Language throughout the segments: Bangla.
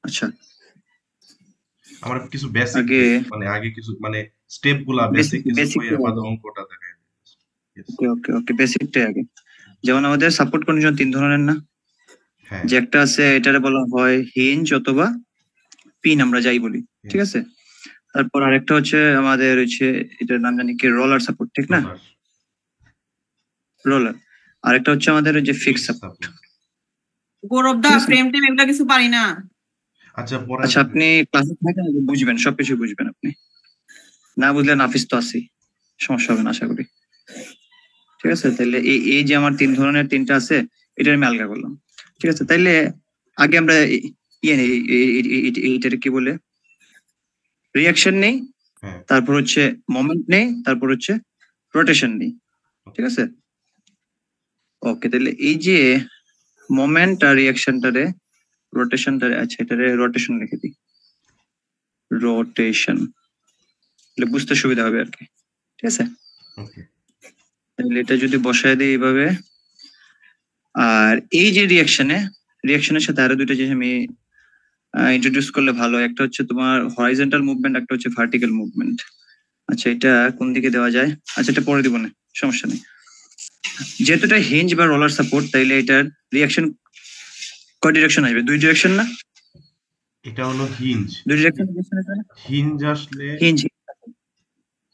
আচ্ছা, আমার কিছু বেসিক আগে দেই, মানে আগে কিছু মানে স্টেপ গুলা বেসিক কিছু কই বেসিকটা বাদ আগে। অঙ্কটা দেখাই। Yes. ওকে ওকে ওকে, বেসিকটাই আগে। যেমন আমাদের সাপোর্ট কন্ডিশন তিন ধরনের না? হ্যাঁ। যে একটা আছে এটারে বলা হয় হিঞ্জ অথবা পিন, আমরা যাই বলি, ঠিক Yes. আছে। তারপর আরেকটা হচ্ছে আমাদের হচ্ছে, এটার নাম জানি কি, রোলার সাপোর্ট, ঠিক না? রোলার। রোলার। আরেকটা হচ্ছে আমাদের ওই যে ফিক্স ফিক্স সাপোর্ট, সাপোর্ট। গৌরব দা ঠিক আছে। ফ্রেম টেম এগুলা কিছু পারি না। আচ্ছা পরে আচ্ছা, আপনি ক্লাসে থাকেন, বুঝবেন, সবকিছু বুঝবেন আপনি। না বুঝলে নাফিস তো আছি, সমস্যা হবে না আশা করি। ঠিক আছে, তাহলে এই এই যে আমার তিন ধরনের তিনটা আছে, এটা আমি আলগা করলাম। ঠিক আছে, তাইলে আগে আমরা ইয়ে নেই, এইটার কি বলে, রিয়াকশন নেই, হ্যাঁ। তারপর হচ্ছে মোমেন্ট নেই, তারপর হচ্ছে রোটেশন নেই, ঠিক আছে। ওকে, তাহলে এই যে মোমেন্ট আর রিয়াকশনটারে, রোটেশনটারে, আচ্ছা এটারে রোটেশন লিখে দিই, রোটেশন, তাহলে বুঝতে সুবিধা হবে আর কি, ঠিক আছে। ওকে। তাহলে এটা যদি বসায় দিই এইভাবে, আর এই যে রিয়াকশনের সাথে আরো দুইটা জিনিস আমি ইন্ট্রোডিউস করলে ভালো হয়। একটা হচ্ছে তোমার হরাইজন্টাল মুভমেন্ট, একটা হচ্ছে ভার্টিক্যাল মুভমেন্ট। আচ্ছা, এটা কোন দিকে দেওয়া যায়? আচ্ছা, এটা পরে দিব না, সমস্যা নেই। যেহেতু এটা হিঞ্জ বা রোলার সাপোর্ট, তাইলে এটার রিয়াকশন কয় ডিরেকশন আসবে? দুই ডিরেকশন না? এটা হলো হিঞ্জ। দুই ডিরেকশন। হিঞ্জ আসলে হিঞ্জ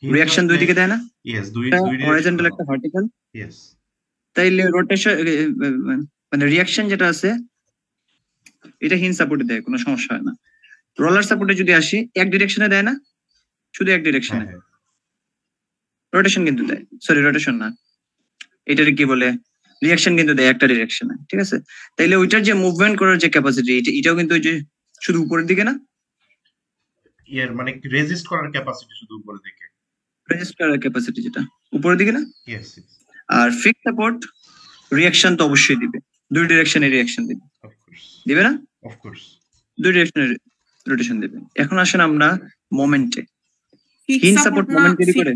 হিঞ্জ রিয়াকশন দুই আসলে দিকে দেয় না? ইয়েস, দুই একটা দুই ডিরেকশন হরাইজন্টাল, অ্যালাউ। একটা ভার্টিক্যাল। ইয়েস। তাইলে রোটেশন, মানে রিয়াকশন যেটা আছে এটা হিঞ্জ সাপোর্টে দেয়, কোনো সমস্যা হয় না। রোলার সাপোর্টে যদি আসি, এক ডিরেকশনে দেয় না, শুধু এক হ্যাঁ ডিরেকশনে। হ্যাঁ। রোটেশন কিন্তু দেয়, সরি রোটেশন না, এটার কি বলে, রিয়াকশন কিন্তু দেয় একটা ডিরেকশনে, ঠিক আছে। তাইলে ওইটার যে মুভমেন্ট করার যে ক্যাপাসিটি, এটাও কিন্তু ওই যে শুধু উপরের দিকে না, এর মানে রেজিস্ট করার ক্যাপাসিটি শুধু উপরে দিকে। রেজিস্ট করার ক্যাপাসিটি যেটা উপরের দিকে না। Yes yes. আর ফিক্স সাপোর্ট রিয়াকশন তো অবশ্যই দিবে, দুই ডিরেকশনে রিয়াকশন দিবে, অফ কোর্স। দিবে না? Of course. দুই ডিরেকশনে রোটেশন দিবে। এখন আসেন আমরা মোমেন্টে। ফিক্স হিঞ্জ সাপোর্ট সাপোর্ট না, মোমেন্ট তৈরি করে।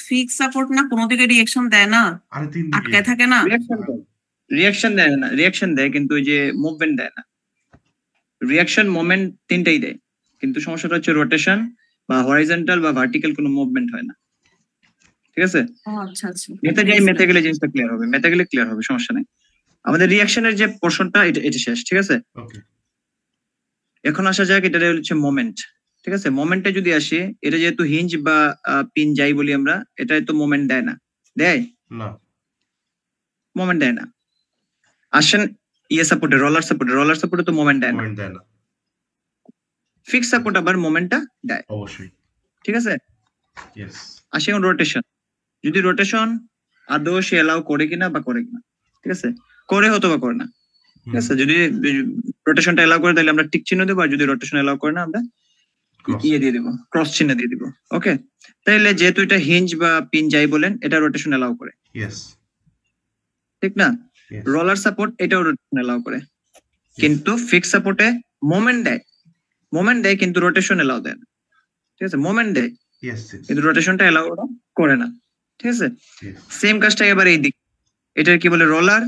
ফিক্স সাপোর্ট না, কোনো দিকে রিঅ্যাকশন দেয় না, আরে তিন দিকে আটকায় থাকে না। রিয়াকশন দেয়, রিয়াকশন দেয় না, রিয়াকশন দেয় কিন্তু ওই যে মুভমেন্ট দেয় না। রিয়াকশন মোমেন্ট তিনটাই দেয়, কিন্তু সমস্যাটা হচ্ছে রোটেশন বা হরাইজন্টাল বা ভার্টিক্যাল কোনো মুভমেন্ট হয় না, ঠিক আছে। ও আচ্ছা আচ্ছা, মেথে গেলে জিনিসটা ক্লিয়ার হবে, মেথে গেলে ক্লিয়ার হবে, সমস্যা নেই। আমাদের রিয়াকশনের যে পোর্শনটা, এটা শেষ, ঠিক আছে। ওকে। এখন আসা যাক, এটা হচ্ছে মোমেন্ট, ঠিক আছে। মোমেন্টে যদি আসি, এটা যেহেতু হিঞ্জ বা পিন যাই বলি আমরা, এটা তো মোমেন্ট দেয় না, দেয় না। মোমেন্ট দেয় না। আসেন ইয়ে সাপোর্টে, রোলার সাপোর্টে তো মোমেন্ট দেয় না। মোমেন্ট দেয় না। ফিক্স সাপোর্ট আবার মোমেন্টটা দেয়, অবশ্যই। ঠিক আছে। ইয়েস। আসি এখন রোটেশন, যদি রোটেশন আদৌ সে এলাও করে কিনা বা করে কিনা, ঠিক আছে, করে হতো বা করে না, ঠিক আছে। যদি রোটেশনটা এলাও করে তাহলে আমরা টিক চিহ্ন দেবো, আর যদি রোটেশন এলাও করে না আমরা ইয়ে দিয়ে দিব, ক্রস চিহ্ন দিয়ে দিব। ওকে, তাইলে যেহেতু এটা হিঞ্জ বা পিন যাই বলেন, এটা রোটেশন এলাও করে, ইয়েস। ঠিক না? রোলার সাপোর্ট এটাও রোটেশন এলাও করে, কিন্তু ফিক্স সাপোর্টে মোমেন্ট দেয়, কিন্তু রোটেশন এলাও দেয় না, ঠিক আছে। মোমেন্ট দেয় কিন্তু রোটেশনটা এলাও করে না, ঠিক আছে। সেম কাজটা এবার এই দিক, এটার কি বলে, রোলার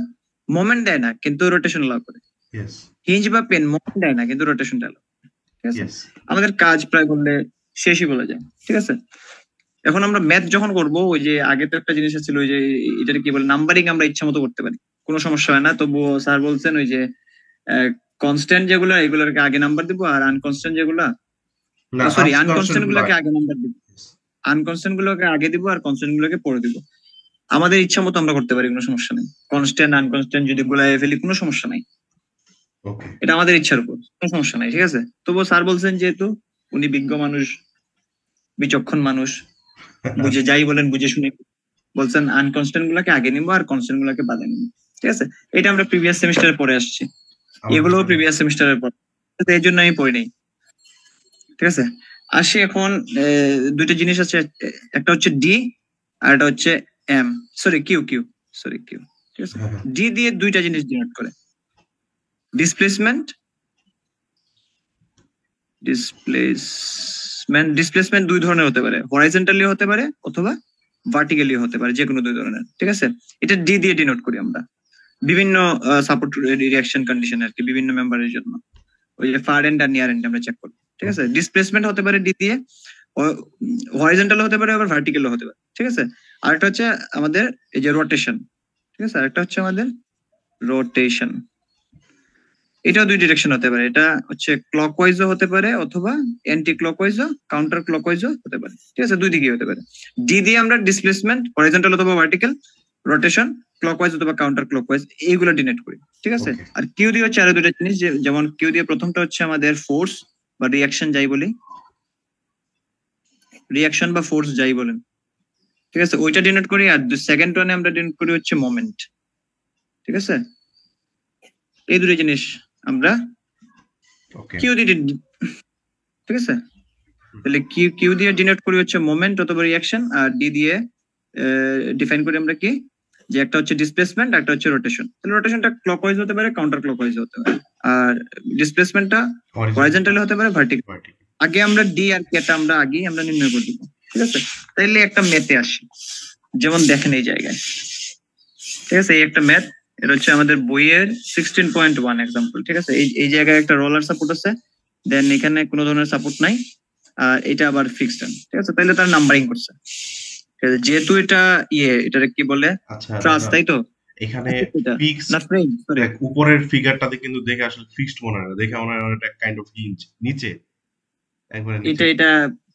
মোমেন্ট দেয় না কিন্তু রোটেশন এলাও করে। হিঞ্জ বা পেন মোমেন্ট দেয় না কিন্তু রোটেশনটা এলাও, ঠিক আছে। আমাদের কাজ প্রায় বললে শেষই বলা যায়, ঠিক আছে। এখন আমরা ম্যাথ যখন করব, ওই যে আগে তো একটা জিনিস ছিল, ওই যে এটার কি বলে, নাম্বারিং আমরা ইচ্ছা মতো করতে পারি, কোনো সমস্যা হয় না। তবুও স্যার বলছেন ওই যে কনস্ট্যান্ট যেগুলো, এগুলোকে আগে নাম্বার দিব, আর আনকনস্ট্যান্ট যেগুলো, সরি আনকনস্ট্যান্ট গুলোকে আগে নাম্বার দিব, আনকনস্ট্যান্ট গুলোকে আগে দিব আর কনস্ট্যান্ট গুলোকে পরে দিব। আমাদের ইচ্ছা মতো আমরা করতে পারি, কোনো সমস্যা নেই। কনস্ট্যান্ট আনকনস্ট্যান্ট যদি গুলায় ফেলি, কোনো সমস্যা নাই, এটা আমাদের ইচ্ছার উপর, কোনো সমস্যা নাই, ঠিক আছে। তবুও স্যার বলছেন যেহেতু উনি বিজ্ঞ মানুষ, বিচক্ষণ মানুষ, বুঝে যাই বলেন বুঝে শুনে বলছেন, আনকনস্ট্যান্ট গুলাকে আগে নিবো আর কনস্ট্যান্ট গুলাকে বাদে নিবো, ঠিক আছে। এটা আমরা প্রিভিয়াস সেমিস্টারে পড়ে আসছি, এগুলো প্রিভিয়াস সেমিস্টারের পর, এই জন্য আমি পড়ি নাই, ঠিক আছে। আসি এখন, দুইটা জিনিস আছে, একটা হচ্ছে ডি আর একটা হচ্ছে এম, সরি কিউ, ঠিক আছে। ডি দিয়ে দুইটা জিনিস ডিনোট করে, ডিসপ্লেসমেন্ট, ডিসপ্লেসমেন্ট দুই ধরনের হতে পারে, হরাইজন্টালি হতে পারে অথবা ভার্টিক্যালি হতে পারে, যে কোনো দুই ধরনের, ঠিক আছে। এটা ডি দিয়ে ডিনোট করি আমরা বিভিন্ন সাপোর্ট রিঅ্যাকশন কন্ডিশন আর কি, বিভিন্ন মেম্বারের জন্য। ওই যে ফার এন্ড আর নিয়ার এন্ড আমরা চেক করবো, ঠিক আছে? ডিসপ্লেসমেন্ট হতে পারে ডি দিয়ে, হরিজন্টাল হতে পারে, আবার ভার্টিক্যাল হতে পারে, ঠিক আছে? আরেকটা হচ্ছে আমাদের এই যে রোটেশন, ঠিক আছে? আরেকটা হচ্ছে আমাদের রোটেশন, এটাও দুই ডিরেকশন হতে পারে, এটা হচ্ছে ক্লকওয়াইজও হতে পারে অথবা অ্যান্টি ক্লকওয়াইজও কাউন্টার ক্লকওয়াইজও হতে পারে, ঠিক আছে? দুই দিকেই হতে পারে। ডি দিয়ে আমরা ডিসপ্লেসমেন্ট হরিজন্টাল অথবা ভার্টিক্যাল, রোটেশন ক্লকওয়াইজ অথবা কাউন্টার ক্লকওয়াইজ এইগুলো ডিনোট করি, ঠিক আছে? Okay. আর কিউ দিয়ে হচ্ছে আরো দুটো জিনিস, যেমন কিউ দিয়ে প্রথমটা হচ্ছে আমাদের ফোর্স বা রিয়াকশন যাই বলি, রিয়াকশন বা ফোর্স যাই বলেন, ঠিক আছে? ওইটা ডিনোট করি। আর সেকেন্ড ওয়ানে আমরা ডিনোট করি হচ্ছে মোমেন্ট, ঠিক আছে? এই দুটো জিনিস আমরা Okay. কিউ দিয়ে ঠিক আছে? তাহলে কিউ দিয়ে ডিনোট করি হচ্ছে মোমেন্ট অথবা রিয়াকশন, আর ডি দিয়ে ডিফাইন করি আমরা কি, যে একটা হচ্ছে ডিসপ্লেসমেন্ট, একটা হচ্ছে রোটেশন। তাহলে রোটেশনটা ক্লকওয়াইজ হতে পারে, কাউন্টার ক্লকওয়াইজ হতে পারে, আর ডিসপ্লেসমেন্টটা হরিজন্টাল হতে পারে, ভার্টিক্যাল। Vertical. আগে আমরা ডি আর কেটা আমরা আগেই আমরা নির্ণয় করে দিব, ঠিক আছে? তাইলে একটা ম্যাথে আসি, যেমন দেখেন এই জায়গায়, ঠিক আছে? এই একটা ম্যাথ, এটা হচ্ছে আমাদের বইয়ের 16.1 এক্সাম্পল, ঠিক আছে? এই জায়গায় একটা রোলার সাপোর্ট আছে, দেন এখানে কোনো ধরনের সাপোর্ট নাই, আর এটা আবার ফিক্সড, ঠিক আছে? তাইলে তার নাম্বারিং করছে, ঠিক আছে? যেহেতু এটা এটারে কি বলে, আচ্ছা ট্রাস, তাই তো? এখানে এটা ফিক্স না ফ্রেম, সরি, দেখ উপরের ফিগারটাতে কিন্তু দেখে আসলে ফিক্সড মনে হয় না, দেখে মনে হয় এটা কাইন্ড অফ হিঞ্জ নিচে, একবারে নিচে। এটা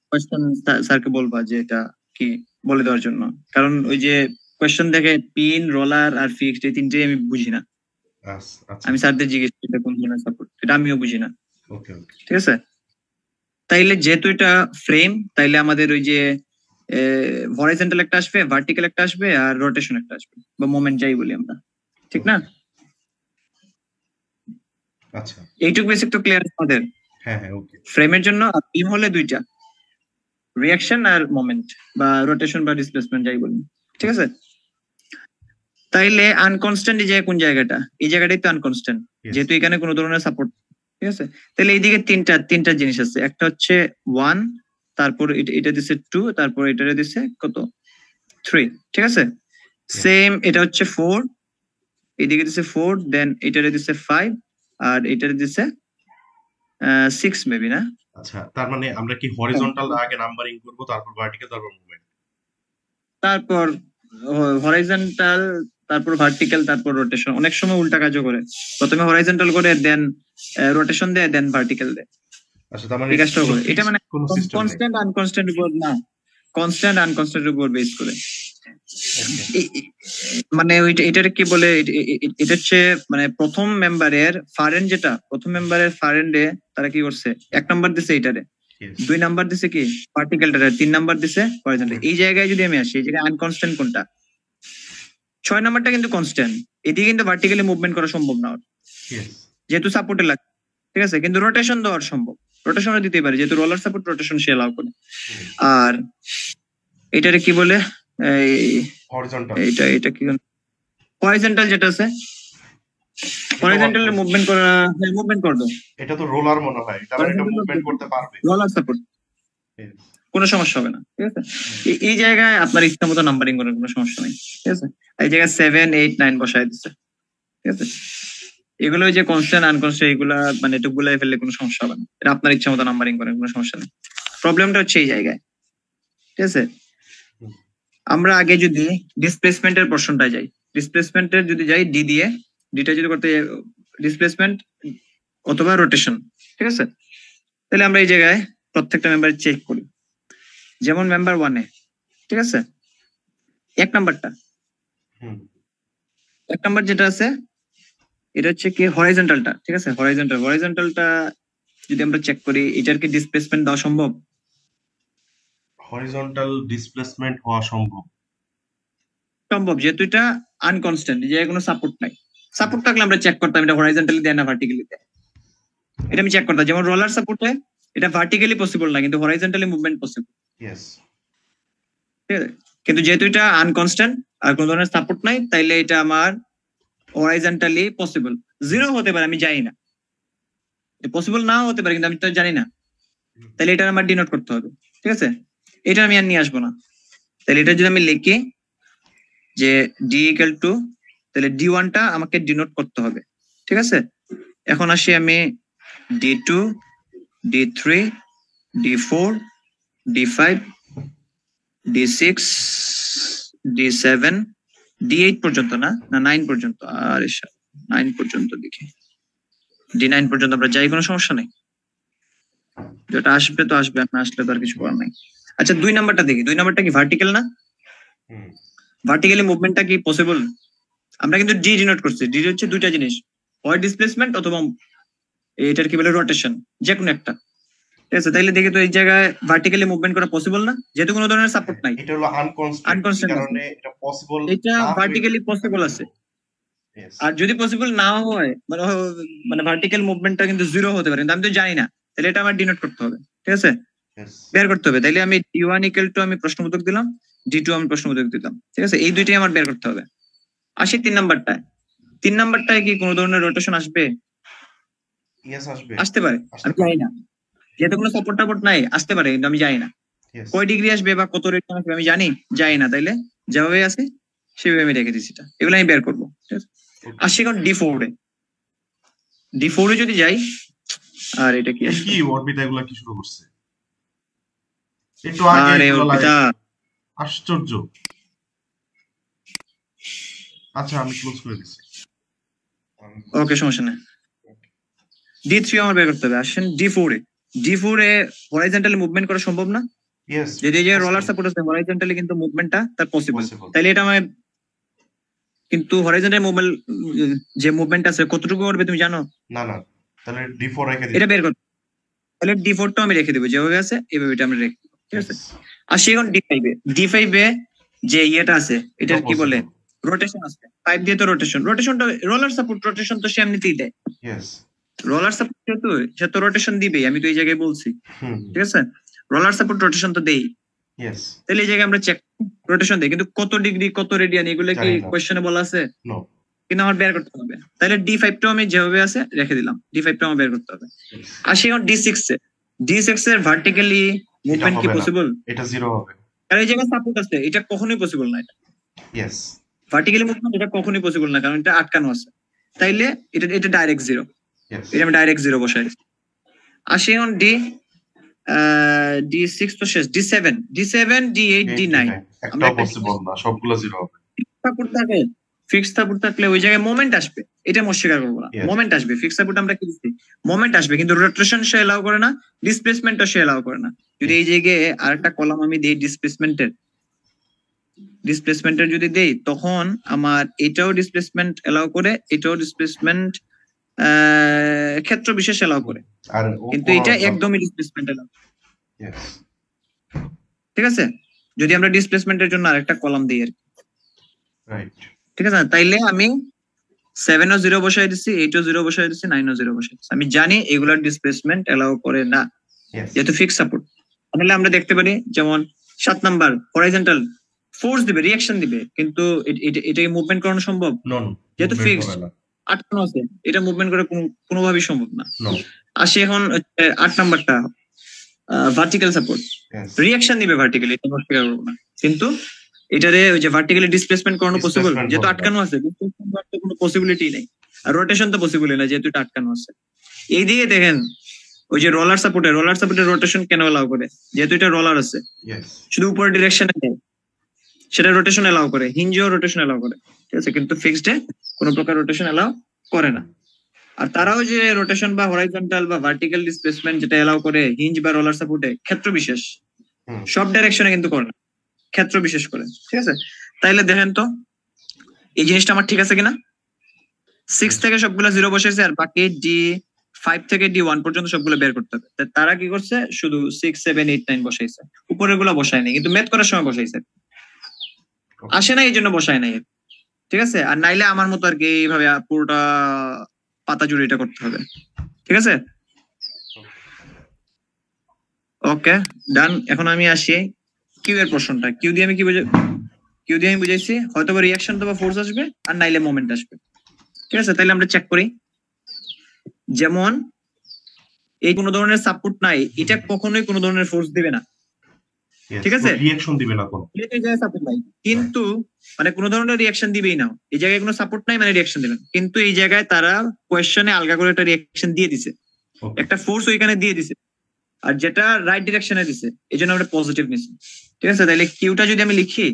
কোয়েশ্চেন স্যারকে বলবা যে এটা কি বলে দেওয়ার জন্য, কারণ ওই যে কোয়েশ্চেন দেখে পিন, রোলার আর ফিক্সড, এই তিনটেই আমি বুঝি না। আচ্ছা, আমি স্যারদের জিজ্ঞেস করি এটা কোন ধরনের সাপোর্ট, এটা আমিও বুঝি না, ওকে ঠিক আছে? তাইলে যেহেতু এটা ফ্রেম, তাইলে আমাদের ওই যে হরিজন্টাল একটা আসবে, ভার্টিক্যাল একটা আসবে, আর রোটেশন একটা আসবে, বা মোমেন্ট যাই বলি আমরা, ঠিক না? আচ্ছা, এইটুকু বেসিক তো ক্লিয়ার আমাদের হ্যাঁ ওকে। ফ্রেমের জন্য। আর বিম হলে দুইটা, রিয়াকশন আর মোমেন্ট, বা রোটেশন বা ডিসপ্লেসমেন্ট যাই বলি, ঠিক আছে? তাইলে আনকনস্ট্যান্ট এই জায়গায় কোন জায়গাটা, এই জায়গাটাই তো আনকনস্ট্যান্ট, যেহেতু এখানে কোনো ধরনের সাপোর্ট, ঠিক আছে? তাহলে এইদিকে তিনটা জিনিস আছে, একটা হচ্ছে 1, তারপর এটা দিছে 2, তারপর এটারে দিছে কত 3, ঠিক আছে? সেম এটা হচ্ছে 4, এইদিকে দিছে 4, দেন এটারে দিছে 5, আর এটারে দিছে 6 মেবি, না? আচ্ছা, তার মানে আমরা কি হরিজন্টাল আগে নাম্বারিং করব, তারপর ভার্টিক্যাল, তারপর মুভমেন্ট? তারপর হরাইজন্টাল, তারপর ভার্টিক্যাল, তারপর রোটেশন। অনেক সময় উল্টা কাজও করে, প্রথমে হরাইজন্টাল করে, দেন রোটেশন দেয়, দেন ভার্টিক্যাল দেয়। আচ্ছা, তার মানে এই কাজটাও করে। এটা মানে কোনো সিস্টেম নেই। কনস্ট্যান্ট আনকনস্ট্যান্ট উপর না, কনস্ট্যান্ট আনকনস্ট্যান্ট উপর বেস করে। মানে ওইটা, এটার কি বলে, এটা হচ্ছে মানে প্রথম মেম্বারের ফারেন্ড, যেটা প্রথম মেম্বারের ফারেন্ডে তারা কি করছে, 1 নাম্বার দিছে এটারে, 2 নাম্বার দিছে কি পার্টিকেলটারে, 3 নাম্বার দিছে হরিজন্টাল। এই জায়গায় যদি আমি আসি, এই জায়গায় আনকনস্ট্যান্ট কোনটা, 6 নাম্বারটা কিন্তু কনস্ট্যান্ট, এদিকে কিন্তু ভার্টিক্যালি মুভমেন্ট করা সম্ভব না ওর, যেহেতু সাপোর্টে লাগে, ঠিক আছে? কিন্তু রোটেশন দেওয়ার সম্ভব, রোটেশনও দিতে পারে, যেহেতু রোলার সাপোর্ট, রোটেশন সে অ্যালাউ করে। আর এটারে কি বলে, হরিজন্টাল, এটা কি হরিজন্টাল যেটা আছে, হরিজন্টাল মুভমেন্ট করা, মুভমেন্ট করবে, এটা তো রোলার মনে হয়, এটা মানে এটা মুভমেন্ট করতে পারবে, রোলার সাপোর্ট, কোনো সমস্যা হবে না, ঠিক আছে? এই জায়গায় আপনার ইচ্ছা মতো নাম্বারিং করার কোনো সমস্যা নেই, ঠিক আছে? এই জায়গায় 7, 8, 9 বসায় দিচ্ছে, ঠিক আছে? এগুলো যে কনস্ট্যান্ট আনকনস্ট্যান্ট, এগুলা মানে একটু গুলাই ফেললে কোনো সমস্যা হবে না, এটা আপনার ইচ্ছা মতো নাম্বারিং করেন, কোনো সমস্যা নেই। প্রবলেমটা হচ্ছে এই জায়গায়, ঠিক আছে? আমরা আগে যদি ডিসপ্লেসমেন্টের পোর্শনটা যাই, ডিসপ্লেসমেন্টের যদি যাই ডি দিয়ে, ডিটা যদি করতে ডিসপ্লেসমেন্ট অথবা রোটেশন, ঠিক আছে? তাহলে আমরা এই জায়গায় প্রত্যেকটা মেম্বার চেক করি, যেমন মেম্বার 1-এ, ঠিক আছে? 1 নাম্বারটা, 1 নাম্বার যেটা আছে, এটা হচ্ছে কি হরাইজন্টালটা, ঠিক আছে? হরাইজন্টালটা যদি আমরা চেক করি, এটার কি ডিসপ্লেসমেন্ট দেওয়া সম্ভব? হরিজন্টাল ডিসপ্লেসমেন্ট হওয়া সম্ভব, যেহেতু এটা আনকনস্ট্যান্ট, যে কোনো সাপোর্ট নাই। সাপোর্ট থাকলে আমরা চেক করতাম এটা হরাইজন্টালি দেয় না ভার্টিক্যালি দেয়, এটা আমি চেক করতাম। যেমন রোলার সাপোর্টে এটা ভার্টিক্যালি পসিবল না, কিন্তু হরাইজন্টালি মুভমেন্ট পসিবল, ঠিক আছে? কিন্তু যেহেতু এটা আনকনস্ট্যান্ট আর কোন ধরনের সাপোর্ট নাই, তাইলে এটা আমার হরাইজন্টালি পসিবল। 0 হতে পারে, আমি জানি না, পসিবল নাও হতে পারে, কিন্তু আমি তো জানি না, তাহলে এটা আমার ডিনোট করতে হবে, ঠিক আছে? এটা আমি আর নিয়ে আসবো না। তাহলে এটা যদি আমি লিখি যে ডি ইকুয়াল টু, তাহলে D1টা আমাকে ডিনোট করতে হবে, ঠিক আছে? এখন আসি আমি D2, D3, D4, D5, D6, D7, D8 পর্যন্ত না 9 পর্যন্ত। আর 9 পর্যন্ত দেখি, D9 পর্যন্ত আমরা যাই, কোনো সমস্যা নেই। যেটা আসবে তো আসবে, না আসলে তো আর কিছু করার নাই। আচ্ছা 2 নাম্বারটা দেখি, 2 নাম্বারটা কি ভার্টিক্যাল না? ভার্টিক্যালি মুভমেন্টটা কি পসিবল? আমরা কিন্তু ডি ডিনোট করছি। ডি হচ্ছে দুইটা জিনিস, হয় ডিসপ্লেসমেন্ট অথবা এটার কি বলে রোটেশন, যে কোনো একটা। ঠিক আছে, তাইলে দেখি তো এই জায়গায় ভার্টিক্যালি মুভমেন্ট করা পসিবল না, যেহেতু কোনো ধরনের সাপোর্ট নাই। এটা হলো আনকনস্ট্যান্ট, কারণে এটা পসিবল, এটা ভার্টিক্যালি পসিবল আছে। আর যদি পসিবল না হয়, মানে ভার্টিক্যাল মুভমেন্টটা কিন্তু জিরো হতে পারে, কিন্তু আমি তো জানি না, তাহলে এটা আমার ডিনোট করতে হবে। ঠিক আছে, বের করতে হবে। তাইলে আমি D1 ইকুয়াল টু আমি প্রশ্নবোধক দিলাম, D2 আমি প্রশ্নবোধক দিলাম। ঠিক আছে, এই দুইটাই আমার বের করতে হবে। আসি 3 নাম্বারটায়। 3 নাম্বারটায় কি কোনো ধরনের রোটেশন আসবে? আসতে পারে, আমি জানি না, যেহেতু কোনো সাপোর্ট টাপোর্ট নাই, আসতে পারে, কিন্তু আমি জানি না কয় ডিগ্রি আসবে বা কত রেট আসবে, আমি জানি না। তাইলে যেভাবে আছে সেভাবে আমি রেখে দিচ্ছি, এগুলো আমি বের করবো। ঠিক আছে, আসি এখন D4 এ যদি যাই, আর এটা কি আসবে? কি অরবিটা এগুলা কি শুরু করছে একটু আগে? আরে অর্পিতা, আশ্চর্য। আচ্ছা আমি ক্লোজ করে দিচ্ছি। ওকে সমস্যা নেই। D3 আমার বের করতে হবে। আসেন D4 এ হরাইজন্টালি মুভমেন্ট করা সম্ভব না? যদি এই যে রোলার সাপোর্ট আছে, হরাইজন্টালি কিন্তু মুভমেন্টটা তার পসিবল। তাইলে এটা আমার, কিন্তু হরাইজন্টাল মুভমেন্ট, যে মুভমেন্ট আছে কতটুকু করবে তুমি জানো? না না, তাহলে D4 রেখে দিই। এটা বের করতে, তাহলে D4 টা আমি রেখে দেবো যেভাবে আছে, এভাবে এটা আমি রেখে দেবো। ঠিক আছে, আসি এখন D5 এ যে ইয়েটা আছে, এটার কি বলে, রোটেশন আছে। 5 দিয়ে তো রোটেশনটা রোলার সাপোর্ট, রোটেশন তো সে এমনিতেই দেয়। রোলার সাপোর্ট যেহেতু, সে তো রোটেশন দিবেই, আমি তো এই জায়গায় বলছি। ঠিক আছে, রোলার সাপোর্ট রোটেশন তো দেই। তাহলে এই জায়গায় আমরা চেক রোটেশন দেই, কিন্তু কত ডিগ্রি কত রেডিয়ান এগুলো কি কোশ্চেনে বলা আছে? কিন্তু আমার বের করতে হবে। তাহলে D5 টা আমি যেভাবে আছে রেখে দিলাম, D5 টা আমার বের করতে হবে। আসি এখন D6 এ। D6 এর ভার্টিক্যালি মুভমেন্ট কি পসিবল? এটা জিরো হবে, কারণ এই জায়গায় সাপোর্ট আছে, এটা কখনোই পসিবল না। এটা ভার্টিক্যালি মুভমেন্ট এটা কখনোই পসিবল না, কারণ এটা আটকানো আছে। তাইলে এটা ডাইরেক্ট জিরো, এটা আমি ডাইরেক্ট জিরো বসাই। আসি এখন D6 তো শেষ, D7, D8, D9 একটা পসিবল না, সবগুলো জিরো হবে। সাপোর্ট থাকে, ফিক্স সাপোর্ট থাকলে ওই জায়গায় মোমেন্ট আসবে, এটা আমি অস্বীকার করবো না। মোমেন্ট আসবে, ফিক্স সাপোর্ট আমরা কি দিচ্ছি, মোমেন্ট আসবে, কিন্তু রোটেশন সে এলাও করে না, ডিসপ্লেসমেন্টও সে এলাও করে না। যদি এই জায়গায় আরেকটা কলাম আমি দেই ডিসপ্লেসমেন্টের যদি দেই, তখন আমার এটাও ডিসপ্লেসমেন্ট এলাও করে, এটাও ডিসপ্লেসমেন্ট ক্ষেত্র বিশেষ এলাও করে, কিন্তু এটা একদমই ডিসপ্লেসমেন্ট এলাও। ঠিক আছে, যদি আমরা ডিসপ্লেসমেন্টের জন্য আরেকটা কলাম দিই আর কি। ঠিক আছে, তাইলে আমি 7 ও 0 বসাই দিচ্ছি, 8 ও 0 বসাই দিচ্ছি, 9 ও 0 বসাই দিচ্ছি। আমি জানি এগুলার ডিসপ্লেসমেন্ট এলাও করে না, যেহেতু ফিক্স সাপোর্ট। তাহলে আমরা দেখতে পারি, যেমন 7 নাম্বার হরাইজন্টাল ফোর্স দিবে, রিঅ্যাকশন দিবে, কিন্তু এটাকে মুভমেন্ট করানো সম্ভব? যেহেতু ফিক্সড আটকানো আছে, এটা মুভমেন্ট করা কোনোভাবেই সম্ভব না। আসি এখন 8 নাম্বারটা, ভার্টিক্যাল সাপোর্ট, রিঅ্যাকশন দিবে ভার্টিক্যালি, এটা অস্বীকার করবো না, কিন্তু এটারে ওই যে ভার্টিক্যালি ডিসপ্লেসমেন্ট করানো পসিবল, যেহেতু আটকানো আছে, ডিসপ্লেসমেন্ট করার তো কোনো পসিবিলিটি নেই। আর রোটেশন তো পসিবলই না, যেহেতু এটা আটকানো আছে। এইদিকে দেখেন, ওই যে রোলার সাপোর্টের রোটেশন কেন এলাও করে? যেহেতু এটা রোলার আছে, শুধু উপরের ডিরেকশনে দেয়, সেটা রোটেশন এলাও করে, হিঞ্জও রোটেশন এলাও করে। ঠিক আছে, কিন্তু ফিক্সড এ কোনো প্রকার রোটেশন এলাও করে না। আর তারাও যে রোটেশন বা হরাইজন্টাল বা ভার্টিক্যাল ডিসপ্লেসমেন্ট যেটা এলাও করে হিঞ্জ বা রোলার সাপোর্টে, ক্ষেত্র বিশেষ, সব ডাইরেকশনে কিন্তু করে না, ক্ষেত্র বিশেষ করে। ঠিক আছে, তাইলে দেখেন তো এই জিনিসটা আমার ঠিক আছে কিনা। 6 থেকে সবগুলো 0 বসাইছে, আর বাকি D5 থেকে D1 পর্যন্ত সবগুলো বের করতে হবে। তারা কি করছে, শুধু 6, 7, 8, 9 বসাইছে, উপরের গুলো বসায়নি, কিন্তু ম্যাথ করার সময় বসাইছে, আসে না এই জন্য বসায় নাই। ঠিক আছে, আর নাইলে আমার মতো আর কি এইভাবে পুরোটা পাতা জুড়ে এটা করতে হবে। ঠিক আছে, ওকে ডান। এখন আমি আসি কিউ এর প্রশ্নটা। কিউ দিয়ে আমি বুঝাইছি হয়তো বা রিঅ্যাকশন বা ফোর্স আসবে, আর নাইলে মোমেন্ট আসবে। ঠিক আছে, তাইলে আমরা চেক করি। যেমন এই কোনো ধরনের সাপোর্ট নাই, এটা কখনোই কোনো ধরনের ফোর্স দিবে না। ঠিক আছে, রিঅ্যাকশন দিবে না কোনো, এই জায়গায় সাপোর্ট নাই, কিন্তু মানে কোনো ধরনের রিঅ্যাকশন দিবেই না। এই জায়গায় কোনো সাপোর্ট নাই মানে রিঅ্যাকশন দিবেন, কিন্তু এই জায়গায় তারা কোয়েশ্চনে আলগা করে একটা রিঅ্যাকশন দিয়ে দিছে। Okay. একটা ফোর্স ওইখানে দিয়ে দিছে আর যেটা রাইট ডিরেকশনে দিছে এই জন্য আমরা পজিটিভ নিছি। ঠিক আছে, তাহলে কিউটা যদি আমি লিখি,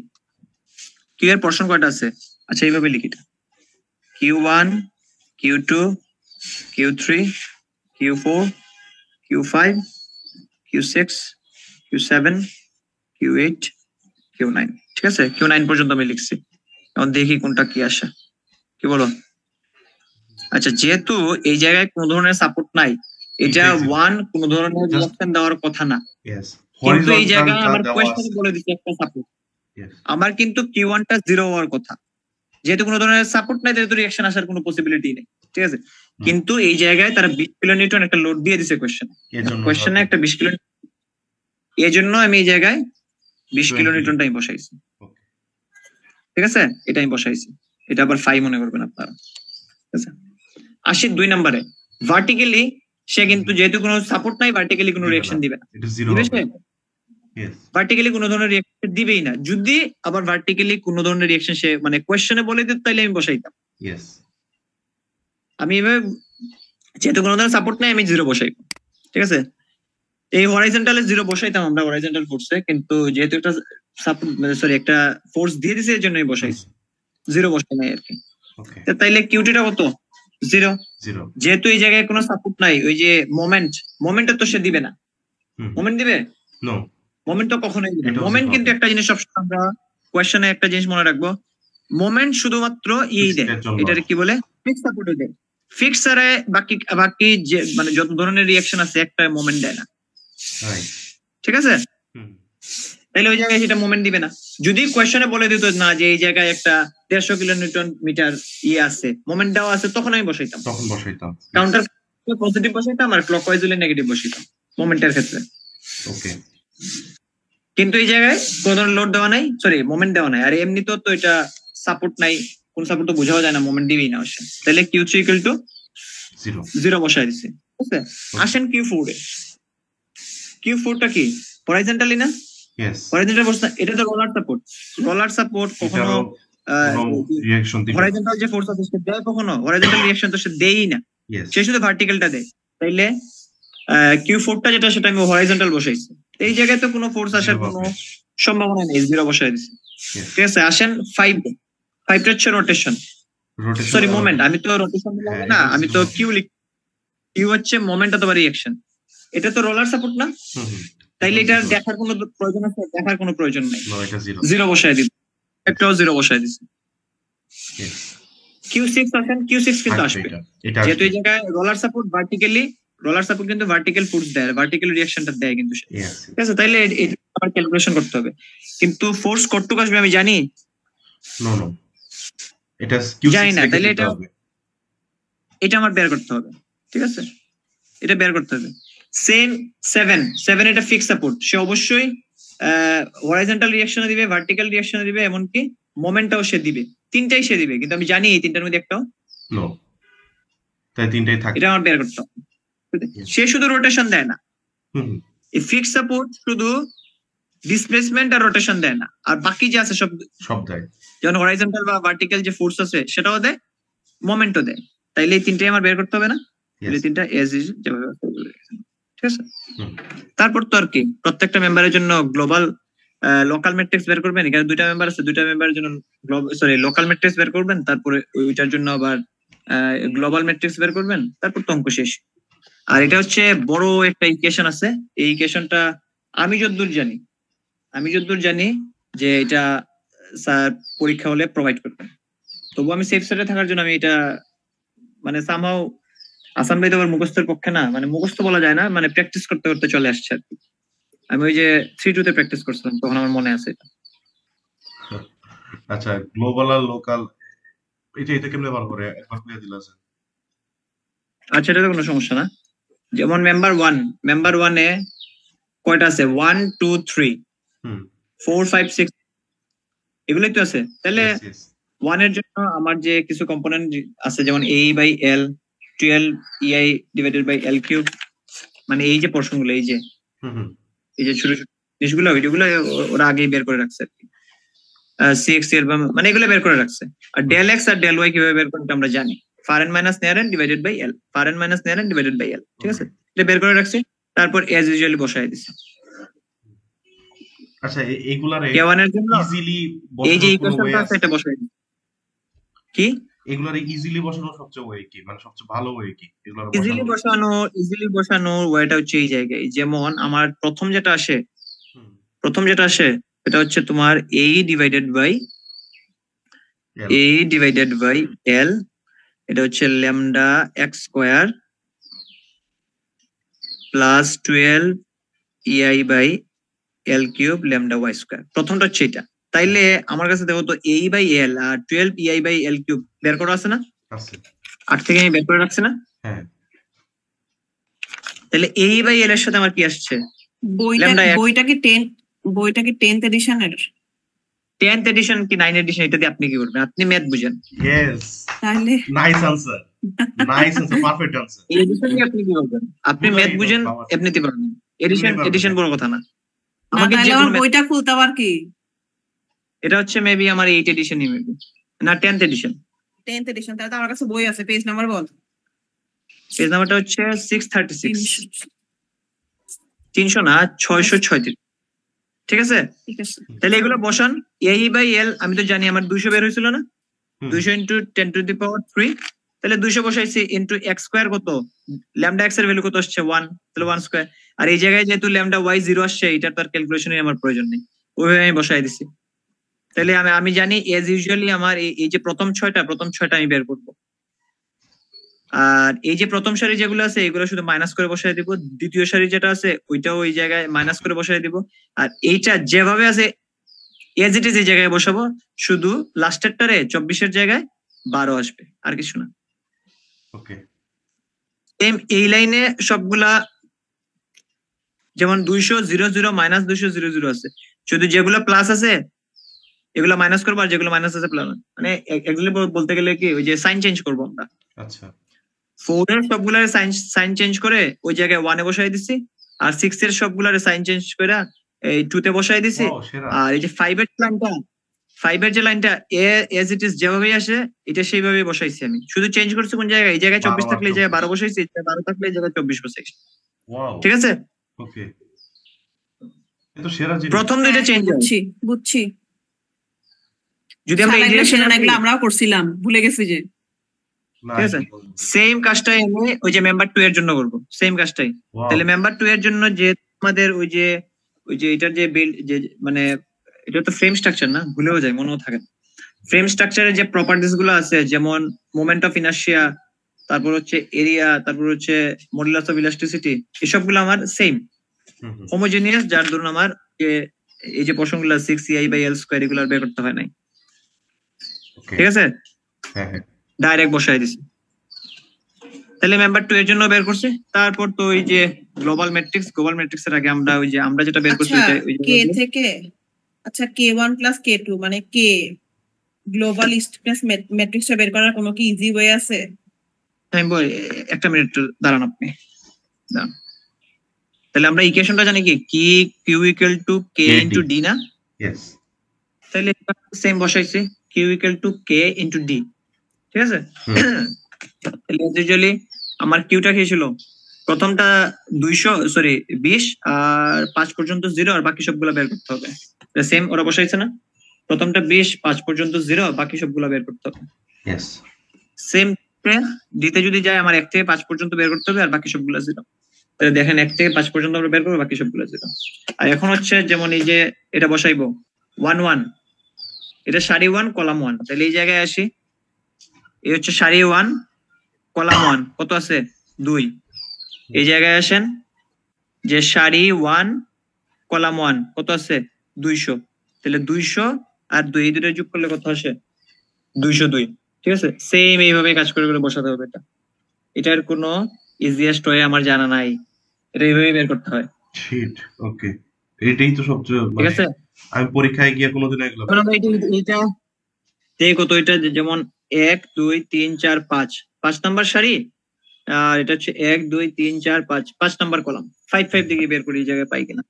কিউ এর পোরশন কয়টা আছে? আচ্ছা এইভাবে লিখি, Q1, Q2, Q3, Q4, Q5, Q6, Q7, Q8, Q9। ঠিক আছে, Q9 পর্যন্ত আমি লিখছি। এখন দেখি কোনটা কি আসে, কি বলো? আচ্ছা, যেহেতু এই জায়গায় কোনো ধরনের সাপোর্ট নাই, এটা এটাই ছিল। 1 কোনো ধরনের রিঅ্যাকশন দেওয়ার কথা না, Yes. কিন্তু এই Horizontal জায়গায় টা আমার দেওয়া কোয়েশ্চেন আছে। বলে দিচ্ছে একটা সাপোর্ট। Yes. আমার কিন্তু Q1 টা 0 হওয়ার কথা, যেহেতু কোনো ধরনের সাপোর্ট নাই যেহেতু রিঅ্যাকশন আসার কোনো পসিবিলিটি নেই। ঠিক আছে, কিন্তু এই জায়গায় তারা 20 কিলোনিউটন একটা লোড দিয়ে দিছে এজন্য কোয়েশ্চেনে একটা 20 কিলো, এই জন্য আমি এই জায়গায় 20 কিলোনিউটনটাই বসাইছি। Okay. ঠিক আছে, এটাই বসাইছি, এটা আবার 5 মনে করবেন আপনারা। ঠিক আছে, আসি 2 নম্বরে। ভার্টিক্যালি সে কিন্তু যেহেতু কোনো সাপোর্ট নাই, ভার্টিক্যালি কোনো রিঅ্যাকশন দিবে না। এটা জিরো দিবে হবে। সে? Yes. ভার্টিক্যালি কোনো ধরনের রিঅ্যাকশন দিবেই না। যদি আবার ভার্টিক্যালি কোনো ধরনের রিঅ্যাকশন সে মানে কোয়েশ্চেনে বলে দিত তাহলে আমি বসাইতাম। Yes. আমি এভাবে যেহেতু কোনো ধরনের সাপোর্ট নাই আমি 0 বসাই। ঠিক আছে, এই হরাইজন্টালে 0 বসাইতাম আমরা হরাইজন্টাল ফোর্সে, কিন্তু যেহেতু একটা সাপোর্ট সরি একটা ফোর্স দিয়ে দিছে এর জন্যই বসাইছি, 0 বসাই নাই আর কি। Okay. তো তাইলে কিউটিটা কত? 0। 0. যেহেতু এই জায়গায় কোনো সাপোর্ট নাই, ওই যে মোমেন্টটা তো সে দিবে না। মোমেন্ট দিবে? No. মোমেন্ট তো কখনোই দিবে না। এটাও মোমেন্ট zero কিন্তু হবে। একটা জিনিস সবসময় আমরা কোয়েশ্চনে একটা জিনিস মনে রাখবো, মোমেন্ট শুধুমাত্র ইয়েই দেয়, Fixed এর জন্য এটারে কি বলে? ফিক্স সাপোর্ট দেয়। ফিক্স আরে বাকি যে মানে যত ধরনের রিঅ্যাকশন আছে একটা মোমেন্ট দেয় না। Right. ঠিক আছে, হুম। তাহলে ওই জায়গায় সেটা মোমেন্ট দিবে না। যদি কোয়েশ্চনে বলে দিত না যে এই জায়গায় একটা 150 কিলোনিউটন মিটার ইয়ে আছে, মোমেন্ট দেওয়া আছে, তখন আমি বসাইতাম। তখন বসাইতাম। কাউন্টার পজিটিভ বসাইতাম আর ক্লকওয়াইজ হলে নেগেটিভ বসাইতাম মোমেন্টের ক্ষেত্রে। ওকে। কিন্তু এই জায়গায় কোনো ধরনের লোড দেওয়া নাই, সরি মোমেন্ট দেওয়া নাই, আর এমনিতেও তো এটা সাপোর্ট নাই, কোন সাপোর্ট তো বোঝাও যায় না, মোমেন্ট দিবেই না অবশ্যই। তাহলে Q3 = 0 বসাই দিছি। ঠিক আছে, আসেন Q4 এ। Q4 টা কি? হরাইজন্টালি না? Yes. হরাইজন্টাল ফোর্স না, এটা তো রোলার সাপোর্ট। রোলার সাপোর্ট কখনো রিঅ্যাকশন দিবে। হরাইজন্টাল যে ফোর্স আছে সে দেয় কখনো? হরাইজন্টাল রিঅ্যাকশন তো সে দেয়ই না, Yes. সে শুধু ভার্টিক্যালটা দেয়। তাইলে Q4 টা যেটা সেটা আমি হরাইজন্টাল বসাইছি। এই জায়গায় তো কোনো ফোর্স আসার কোনো সম্ভাবনা নেই, 0 বসাই দিছি। ঠিক আছে, আসেন 5 টা হচ্ছে রোটেশন, সরি মোমেন্ট। আমি তো রোটেশন দিলাম না, আমি তো কিউ হচ্ছে মোমেন্ট অথবা রিঅ্যাকশন। এটা তো রোলার সাপোর্ট না, তাইলে এটা দেখার কোনো প্রয়োজন আছে? দেখার কোনো প্রয়োজন নাই, 0 বসাই দিই, একটাও 0 বসাই দিছি। Q6 আসেন, Q6 কিন্তু আসবে যেহেতু এই জায়গায় রোলার সাপোর্ট কিন্তু ভার্টিক্যাল ফোর্স দেয়, ভার্টিক্যাল রিঅ্যাকশনটা দেয় কিন্তু সে। ঠিক আছে, তাইলে এটা আবার ক্যালকুলেশন করতে হবে, কিন্তু ফোর্স কতটুকু আসবে আমি জানি? নো এটা Q6 জানি না, তাইলে দিতে হবে। এটা আমার বের করতে হবে। ঠিক আছে, এটা বের করতে হবে। সেম 7 এটা ফিক্স সাপোর্ট, সে অবশ্যই হরাইজন্টাল রিঅ্যাকশন দিবে, ভার্টিক্যাল রিঅ্যাকশন দিবে, এমনকি মোমেন্টটাও সে দিবে, তিনটাই সে দিবে, কিন্তু আমি জানি এই তিনটার মধ্যে একটাও নো, তাই তিনটাই থাকে। এটা আমার বের করতে হবে। সে শুধু রোটেশন দেয় না, এই ফিক্স সাপোর্ট শুধু ডিসপ্লেসমেন্ট আর রোটেশন দেয় না, আর বাকি যে আছে সব দেয়। যেমন হরাইজন্টাল বা ভার্টিক্যাল যে ফোর্স আছে সেটাও দেয়, মোমেন্টও দেয়। তাইলে এই তিনটাই আমার বের করতে হবে না? এই তিনটা এজ ইজ যেভাবে আছে। ঠিক আছে, তারপর তো আর কি প্রত্যেকটা মেম্বারের জন্য গ্লোবাল লোকাল ম্যাট্রিক্স বের করবেন। এখানে দুইটা মেম্বার আছে, দুইটা মেম্বারের জন্য লোকাল ম্যাট্রিক্স বের করবেন, তারপরে ওইটার জন্য আবার গ্লোবাল ম্যাট্রিক্স বের করবেন, তারপর তো অঙ্ক শেষ। আর এটা হচ্ছে বড় একটা ইকুয়েশন আছে, এই ইকুয়েশনটা আমি যতদূর জানি যে এটা স্যার পরীক্ষা হলে প্রোভাইড করবেন। তবু আমি সেফ সাইডে থাকার জন্য আমি এটা মানে সামহাও আসাম ভাই তো আবার মুখস্থের পক্ষে না, মানে মুখস্থ বলা যায় না, মানে প্র্যাকটিস করতে করতে চলে আসছে আর কি। আমি ওই যে 3-2 তে প্র্যাকটিস করছিলাম তখন আমার মনে আছে এটা। আচ্ছা, গ্লোবাল আর লোকাল এটা কেমনে বার করে একবার কইয়া দিলা স্যার? আচ্ছা, এটা তো কোনো সমস্যা না। যেমন মেম্বার 1 এ কয়টা আছে? 1 2 3 4 5 6 এগুলোই তো আছে। তাহলে 1 এর জন্য আমার যে কিছু কম্পোনেন্ট আছে, যেমন A/L 12 EI/L3, মানে এই যে পোরশন গুলো, এই যে ছোট ছোট জিনিসগুলো, ওইগুলো ওরা আগেই বের করে রাখছে আর কি। 6 এর মানে এগুলো বের করে রাখছে। আর del x আর del y কিভাবে বের করতে আমরা জানি। Far N minus near N divided by L, far N minus near N divided by L, ঠিক আছে? এটা বের করে রাখছি, তারপর এজ ইউজুয়ালি বসাই দিছি। আচ্ছা এইগুলারে K1 এর জন্য ইজিলি এই যে বসানোর কোনো ওয়ে ইকুয়েশনটা আছে আছে? এটা বসাই দিছি। কি এগুলারে ইজিলি বসানোর সবচেয়ে ওয়ে কি, মানে সবচেয়ে ভালো ওয়ে কি এগুলারে ইজিলি বসানোর? বসানো ওয়েটা হচ্ছে এই জায়গায়, যেমন আমার প্রথম যেটা আসে এটা হচ্ছে তোমার a ডিভাইডেড বাই এল, এটা হচ্ছে lambda x square plus 12 ei by L cube lambda y square. প্রথমটা হচ্ছে এটা। তাইলে আমার কাছে দেখো তো এই বাই এল আর 12 ei বাই এল কিউব বের করা আছে না? আছে। 8 থেকে আমি বের করে রাখছি না? হ্যাঁ। তাহলে এই বাই এল এর সাথে আমার কি আসছে? বইটা কি 10th এডিশনের? 10th এডিশন কি 9th এডিশন, এটা দিয়ে আপনি কি করবেন? আপনি ম্যাথ বুঝেন। ইয়েস, তাহলে নাইস আনসার, পারফেক্ট আনসার। এই এডিশন দিয়ে আপনি কি করবেন? আপনি ম্যাথ বুঝেন, এমনিতে পারবেন। এডিশন বড় কথা না। আমাকে যে আমার বইটা খুলতে আবার কি? এটা হচ্ছে মেবি আমার 8th এডিশনই মেবি, না 10th এডিশন। 10th এডিশন, তাহলে তো আমার কাছে বই আছে, পেজ নাম্বার বল। পেজ নাম্বারটা হচ্ছে 636, 300 না 636, ঠিক আছে? ঠিক আছে, তাহলে এগুলো বসান। এই বাই এল আমি তো জানি আমার 200 বের হয়েছিল না, 200 ইন্টু 10 টু দি পাওয়ার 3, তাহলে 200 বসাইছি ইন্টু এক্স স্কোয়ার, কত ল্যামডা এক্স এর ভ্যালু কত আসছে 1, তাহলে 1 স্কোয়ার। আর এই জায়গায় যেহেতু ল্যামডা ওয়াই 0 আসছে, এটা তার ক্যালকুলেশনের আমার প্রয়োজন নেই, ওইভাবে আমি বসাই দিছি। তাহলে আমি জানি এজ ইউজুয়ালি আমার এই যে প্রথম ছয়টা আমি বের করব। আর এই যে প্রথম সারি যেগুলো আছে এগুলো শুধু মাইনাস করে বসাই দিব, দ্বিতীয় সারি যেটা আছে ওইটাও ওই জায়গায় মাইনাস করে বসাই দিব, আর এইটা যেভাবে আছে এজ ইট ইজ এই জায়গায় বসাবো, শুধু লাস্টেরটারে 24 জায়গায় 12 আসবে, আর কিছু না। ওকে, এই লাইনে সবগুলা যেমন 200 00 মাইনাস 200 00 আছে, শুধু যেগুলো প্লাস আছে এগুলো মাইনাস করবো, আর যেগুলো মাইনাস আছে প্লাস, মানে এক্স্যাক্টলি বলতে গেলে কি ওই যে সাইন চেঞ্জ করবো আমরা। আচ্ছা 4 এর সবগুলার সাইন চেঞ্জ করে ওই জায়গায় 1 এ বসাই দিছি, আর 6 এর সবগুলার সাইন চেঞ্জ করে এই 2 তে বসাই দিছি। আর এই যে 5 এর যে লাইনটা এজ ইট ইজ যেভাবে আসে এটা সেইভাবে বসাইছি আমি, শুধু চেঞ্জ করছি কোন জায়গায়, এই জায়গায় 24 থাকলে এই জায়গায় 12 বসাইছি, এই জায়গায় 12 থাকলে এই জায়গায় 24 বসাইছি। ঠিক আছে, ওকে, এটা সেরা জিনিস। প্রথম দুইটা চেঞ্জ বুঝছি। যদি আমরা এই ডিরেকশনে আমরাও করছিলাম, ভুলে গেছি যে। ঠিক আছে, সেম কাজটাই আমি ওই যে মেম্বার 2 এর জন্য করব, সেম কাজটাই। তাহলে মেম্বার 2 এর জন্য যে আমাদের ওই যে এটার যে বিল্ড যে মানে এটা তো ফ্রেম স্ট্রাকচার না, ভুলেও যায়, মনেও থাকে না। ফ্রেম স্ট্রাকচারের যে প্রপার্টিস গুলো আছে, যেমন মোমেন্ট অফ ইনার্শিয়া, তারপর হচ্ছে এরিয়া, তারপর হচ্ছে মডুলাস অফ ইলাস্টিসিটি, এসবগুলো আমার সেম হোমোজেনিয়াস, যার ধরুন আমার যে এই যে পোর্শনগুলো 6 ei বাই এল স্কয়ার এগুলো বের করতে হয় নাই। ঠিক আছে, ডাইরেক্ট বসাই দিছি। তাহলে মেম্বার 2 এর জন্য বের করছি। তারপর তো ওই যে গ্লোবাল ম্যাট্রিক্স এর আগে আমরা যেটা বের করছি কে থেকে, আচ্ছা k1 প্লাস k2 মানে কে গ্লোবাল স্টিফনেস ম্যাট্রিক্সটা বের করার কোনো কি ইজি ওয়ে আছে? আমি বল একটা মিনিট দাঁড়ান আপনি। তাহলে আমরা ইকুয়েশনটা জানি কি Q equal to K into D না? यस, তাহলে সেম বসাইছি, Q equal to K into D. ঠিক আছে, তাহলে ইউজুয়ালি আমার কিউটা কি ছিল? প্রথমটা 20 আর 5 পর্যন্ত 0, আর বাকি সবগুলো বের করতে হবে। সেম ওরা বসাইছে না, প্রথমটা 20 5 পর্যন্ত 0, বাকি সবগুলো বের করতে হবে। यस, সেম ডিতে যদি যায় আমার 1 থেকে 5 পর্যন্ত বের করতে হবে, আর বাকি সবগুলো 0। তাহলে দেখেন 1 থেকে 5 পর্যন্ত আমরা বের করবো, বাকি সবগুলো 0। আর এখন হচ্ছে যেমন এই যে এটা বসাইবো 1 1, এটা সারি 1 কলাম 1। তাহলে এই জায়গায় আসি, এই হচ্ছে সারি 1 কলাম 1, কত আছে 2। এই জায়গায় আসেন যে সারি 1 কলাম 1 কত আছে 200। তাহলে 200 আর 2 এই দুটো যোগ করলে কত আসে 202। ঠিক আছে, সেম এইভাবে কাজ করে করে বসাতে হবে। এটার কোনো ইজিয়েস্ট ওয়ে আমার জানা নাই, এটা এইভাবে বের করতে হয়। শিট, ওকে, এটাই তো সবচেয়ে, ঠিক আছে, আমি পরীক্ষায় গিয়ে কোনোদিন এগুলো এটা দেখ কত, এটা যেমন 1 2 3 4 5 নাম্বার সারি, আর এটা হচ্ছে 1 2 3 4 5 নাম্বার কলাম। 5 5 দিকে বের করি, এই জায়গায় পাই কিনা।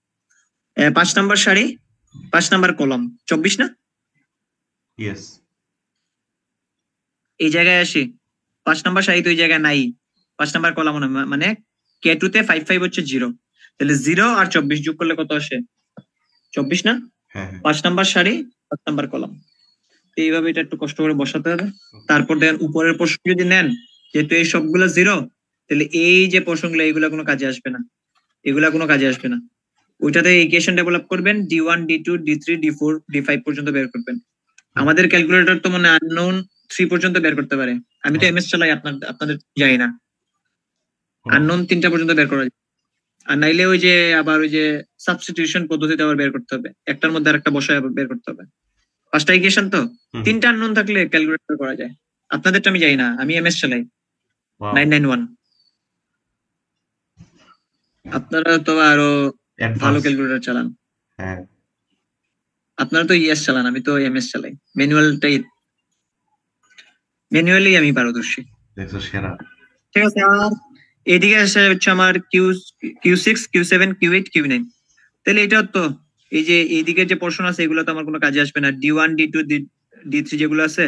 5 নাম্বার সারি 5 নাম্বার কলাম 24 না? ইয়েস, এই জায়গায় আসি, 5 নাম্বার সারি তো ওই জায়গায় নাই, 5 নাম্বার কলাম মানে K2 তে 5 হচ্ছে 0, তাহলে 0 আর 24 যোগ করলে কত আসে? 24 না? হ্যাঁ 5 নাম্বার সারি 5 নাম্বার কলাম, এইভাবে এটা একটু কষ্ট করে বসাতে হবে। তারপর দেখেন উপরের প্রশ্ন যদি নেন, যেহেতু এই সবগুলো 0, তাহলে এই যে প্রশ্নগুলো এইগুলা কোনো কাজে আসবে না, এগুলা কোনো কাজে আসবে না। ওইটাতে ইকুয়েশন ডেভেলপ করবেন, D1 D2 D3 D4 D5 পর্যন্ত বের করবেন। আমাদের ক্যালকুলেটর তো মানে আননোন 3 পর্যন্ত বের করতে পারে, আমি তো এমএস চালাই, আপনাদের জানি না, আননোন 3টা পর্যন্ত বের করা যায়। আর নাইলে ওই যে আবার ওই যে সাবস্টিটিউশন পদ্ধতিতে আবার বের করতে হবে, একটার মধ্যে আরেকটা বসায় আবার বের করতে হবে। 5টা ইকুয়েশন তো, 3টা আননোন থাকলে ক্যালকুলেটর করা যায়। আপনাদেরটা আমি জানি না, আমি এমএস চালাই 991, আপনারা তো আরো ভালো ক্যালকুলেটর চালান। হ্যাঁ আপনারা তো ইএস চালান, আমি তো এমএস চালাই, ম্যানুয়ালি আমি পারদর্শী। দেখছো সেরা। ঠিক আছে, আর এদিকে আসে হচ্ছে আমার Q6 Q7 Q8 Q9, তাহলে এটা তো এই যে এইদিকে যে পোর্শন আছে এগুলো তো আমার কোনো কাজে আসবে না। D1 D2 D3 যেগুলো আছে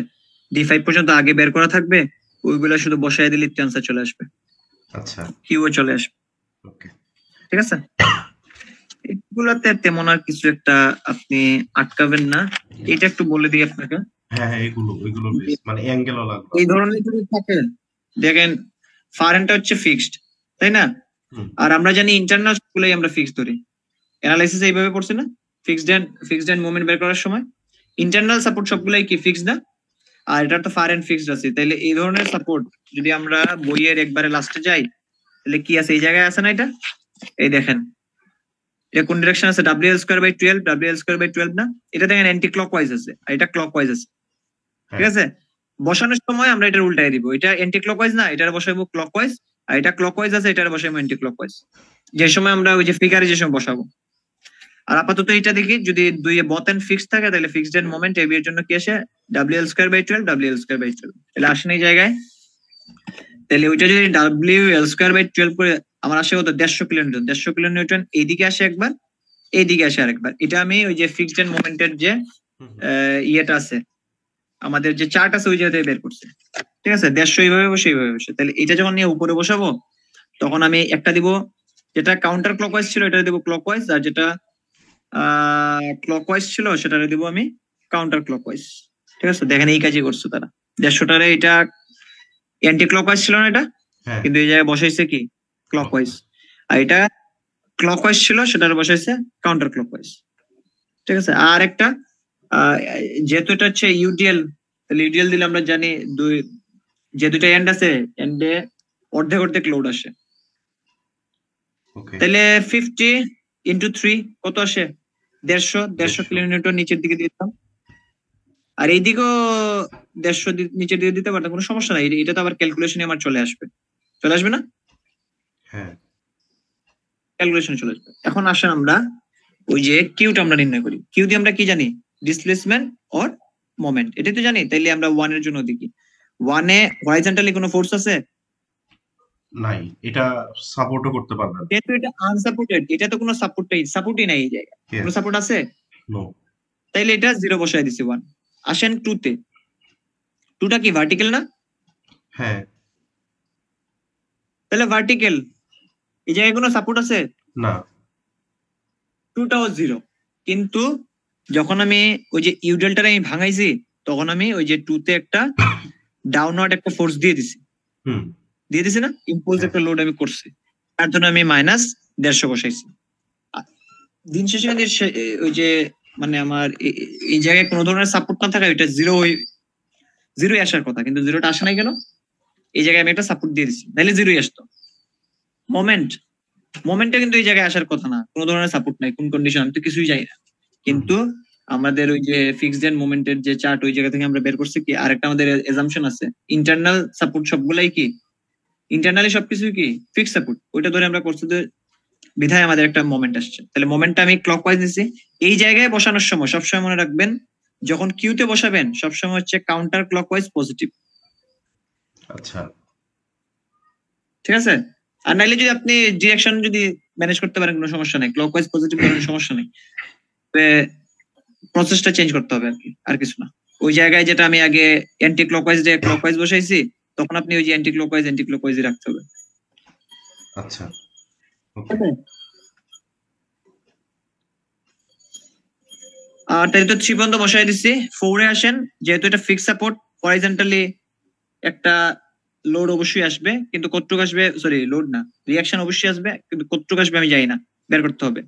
D5 পর্যন্ত আগে বের করা থাকবে, ওইগুলো শুধু বসায় দিলে আনসার চলে আসবে, আচ্ছা কিউ চলে আসবে। ওকে ঠিক আছে, এগুলাতে তেমন আর কিছু একটা আপনি আটকাবেন না। এটা একটু বলে দিই আপনাকে। হ্যাঁ এগুলো মানে অ্যাঙ্গেলও লাগবে। এই ধরনের যদি থাকে, দেখেন ফারেনটা হচ্ছে ফিক্সড, তাই না? আর আমরা জানি ইন্টারনাল সবগুলোই আমরা ফিক্সড ধরি, অ্যানালাইসিস এইভাবে পড়ছে না, ফিক্সড এন্ড মোমেন্ট বের করার সময় ইন্টারনাল সাপোর্ট সবগুলাই কি ফিক্সড না, আর এটা তো ফারেন ফিক্সড আছে। তাহলে এই ধরনের সাপোর্ট যদি আমরা বইয়ের একবারে লাস্টে যাই, তাহলে কি আছে এই জায়গায় আছে না, এটা এই দেখেন, এটা কোন ডিরেকশন আছে, WL²/12 WL²/12 না, এটা দেখেন অ্যান্টি ক্লকওয়াইজ আছে আর এটা ক্লকওয়াইজ আছে। ঠিক আছে, বসানোর সময় আমরা এটা উল্টাই দিব, এটা অ্যান্টি ক্লকওয়াইজ না, এটা বসাবো ক্লকওয়াইজ, আর এটা ক্লকওয়াইজ আছে, এটা বসাবো অ্যান্টি ক্লকওয়াইজ, যে সময় আমরা ওই যে ফিগারে যে সময় বসাবো। আর আপাতত এটা দেখি, যদি দুই বথ এন্ড ফিক্সড থাকে তাহলে ফিক্সড এন্ড মোমেন্ট এবি এর জন্য কি আসে, WL²/12 WL²/12, তাহলে আসেন এই জায়গায়। তাহলে ওইটা যদি WL²/12 করে আমার আসে কত, 150 কিলোনিউটন, 150 কিলোনিউটন এইদিকে আসে একবার, এইদিকে আসে আরেকবার। এটা আমি ওই যে ফিক্সড এন্ড মোমেন্টের যে ইয়েটা আছে, আমাদের যে চার্ট আছে ওই জায়গায় বের করছে। ঠিক আছে, 150 এইভাবে বসে এইভাবে বসে, তাহলে এটা যখন নিয়ে উপরে বসাবো তখন আমি একটা দিব যেটা কাউন্টার ক্লকওয়াইজ ছিল, এটা দিব ক্লকওয়াইজ, আর যেটা ক্লকওয়াইজ ছিল সেটা দিব আমি কাউন্টার ক্লকওয়াইজ। ঠিক আছে, দেখেন এই কাজই করছে তারা, 150টারে এটা অ্যান্টি ক্লকওয়াইজ ছিল না এটা, কিন্তু এই জায়গায় বসাইছে কি ক্লকওয়াইজ, আর এটা ক্লকওয়াইজ ছিল সেটার বসাইছে কাউন্টার ক্লকওয়াইজ। ঠিক আছে, আর একটা যেহেতু এটা হচ্ছে ইউডিএল, তাহলে ইউডিএল দিলে আমরা জানি যে দুইটা এন্ড আছে, এন্ডে অর্ধেক অর্ধেক লোড আসে, তাহলে 50 × 3 কত আসে, 150 কিলোনিউটন নিচের দিকে দিতাম, আর এইদিকেও 150 নিচের দিকে দিতে পারতাম, কোনো সমস্যা নাই, এটা তো আবার ক্যালকুলেশনে আমার চলে আসবে না? হ্যাঁ ক্যালকুলেশন চলে আসবে। এখন আসেন আমরা ওই যে কিউটা আমরা নির্ণয় করি, কিউ দিয়ে আমরা কি জানি, ডিসপ্লেসমেন্ট অর মোমেন্ট, এটাই তো জানি। তাইলে আমরা 1 এর জন্য দেখি, 1 এ হরাইজন্টালি কোনো ফোর্স আছে নাই, এটা সাপোর্টও করতে পারবে না, যেহেতু এটা আনসাপোর্টেড, এটা তো কোনো সাপোর্টই নাই এই জায়গায়, কোনো সাপোর্ট আছে? নো। তাইলে এটা 0 বসায় দিছি 1। আসেন 2 তে, 2টা কি ভার্টিক্যাল না? হ্যাঁ, তাহলে ভার্টিক্যাল, এই জায়গায় কোনো সাপোর্ট আছে না, 2টাও 0। কিন্তু যখন আমি ওই যে ইউডেলটা আমি ভাঙাইছি, তখন আমি ওই যে 2 তে একটা ডাউনওয়ার্ড একটা ফোর্স দিয়ে দিছি না, ইম্পালস একটা লোড আমি করছি, তার জন্য আমি -150 বসাইছি। দিন শেষে ওই যে মানে আমার এই জায়গায় কোনো ধরনের সাপোর্ট না থাকা, এটা 0 আসার কথা, কিন্তু 0টা আসে নাই কেন, এই জায়গায় আমি একটা সাপোর্ট দিয়ে দিছি, নাহলে 0 আসতো। মোমেন্টটা কিন্তু এই জায়গায় আসার কথা না, কোনো ধরনের সাপোর্ট নাই, কোন কন্ডিশন আমি তো কিছুই জানি না, কিন্তু আমাদের ওই যে ফিক্সড এন্ড মোমেন্টের যে চার্ট ওই জায়গা থেকে আমরা বের করছি কি, আরেকটা আমাদের এজাম্পশন আছে, ইন্টারনাল সাপোর্ট সবগুলাই কি ইন্টারনালি সবকিছু কি ফিক্স সাপোর্ট, ওইটা ধরে আমরা করছি, বিধায় আমাদের একটা মোমেন্ট আসছে। তাহলে মোমেন্টটা আমি ক্লকওয়াইজ নিছি। এই জায়গায় বসানোর সময় সবসময় মনে রাখবেন, যখন কিউতে বসাবেন সবসময় হচ্ছে কাউন্টার ক্লকওয়াইজ পজিটিভ। আচ্ছা, ঠিক আছে, আর নাইলে যদি আপনি ডিরেকশন যদি ম্যানেজ করতে পারেন কোনো সমস্যা নেই, ক্লকওয়াইজ পজিটিভ করার সমস্যা নেই, প্রসেসটা চেঞ্জ করতে হবে আর কি, আর কিছু না। ওই জায়গায় যেটা আমি আগে অ্যান্টি ক্লকওয়াইজ দিয়ে ক্লকওয়াইজ বসাইছি, তখন আপনি ওই যে অ্যান্টি ক্লকওয়াইজই রাখতে হবে। আচ্ছা, ওকে। আর তাই তো 3 পর্যন্ত বসাই দিচ্ছি। 4 এ আসেন, যেহেতু এটা ফিক্স সাপোর্ট, হরাইজন্টালি একটা লোড অবশ্যই আসবে, কিন্তু কতটুকু আসবে, সরি লোড না, রিয়াকশন অবশ্যই আসবে, কিন্তু কতটুকু আসবে আমি জানি না, বের করতে হবে।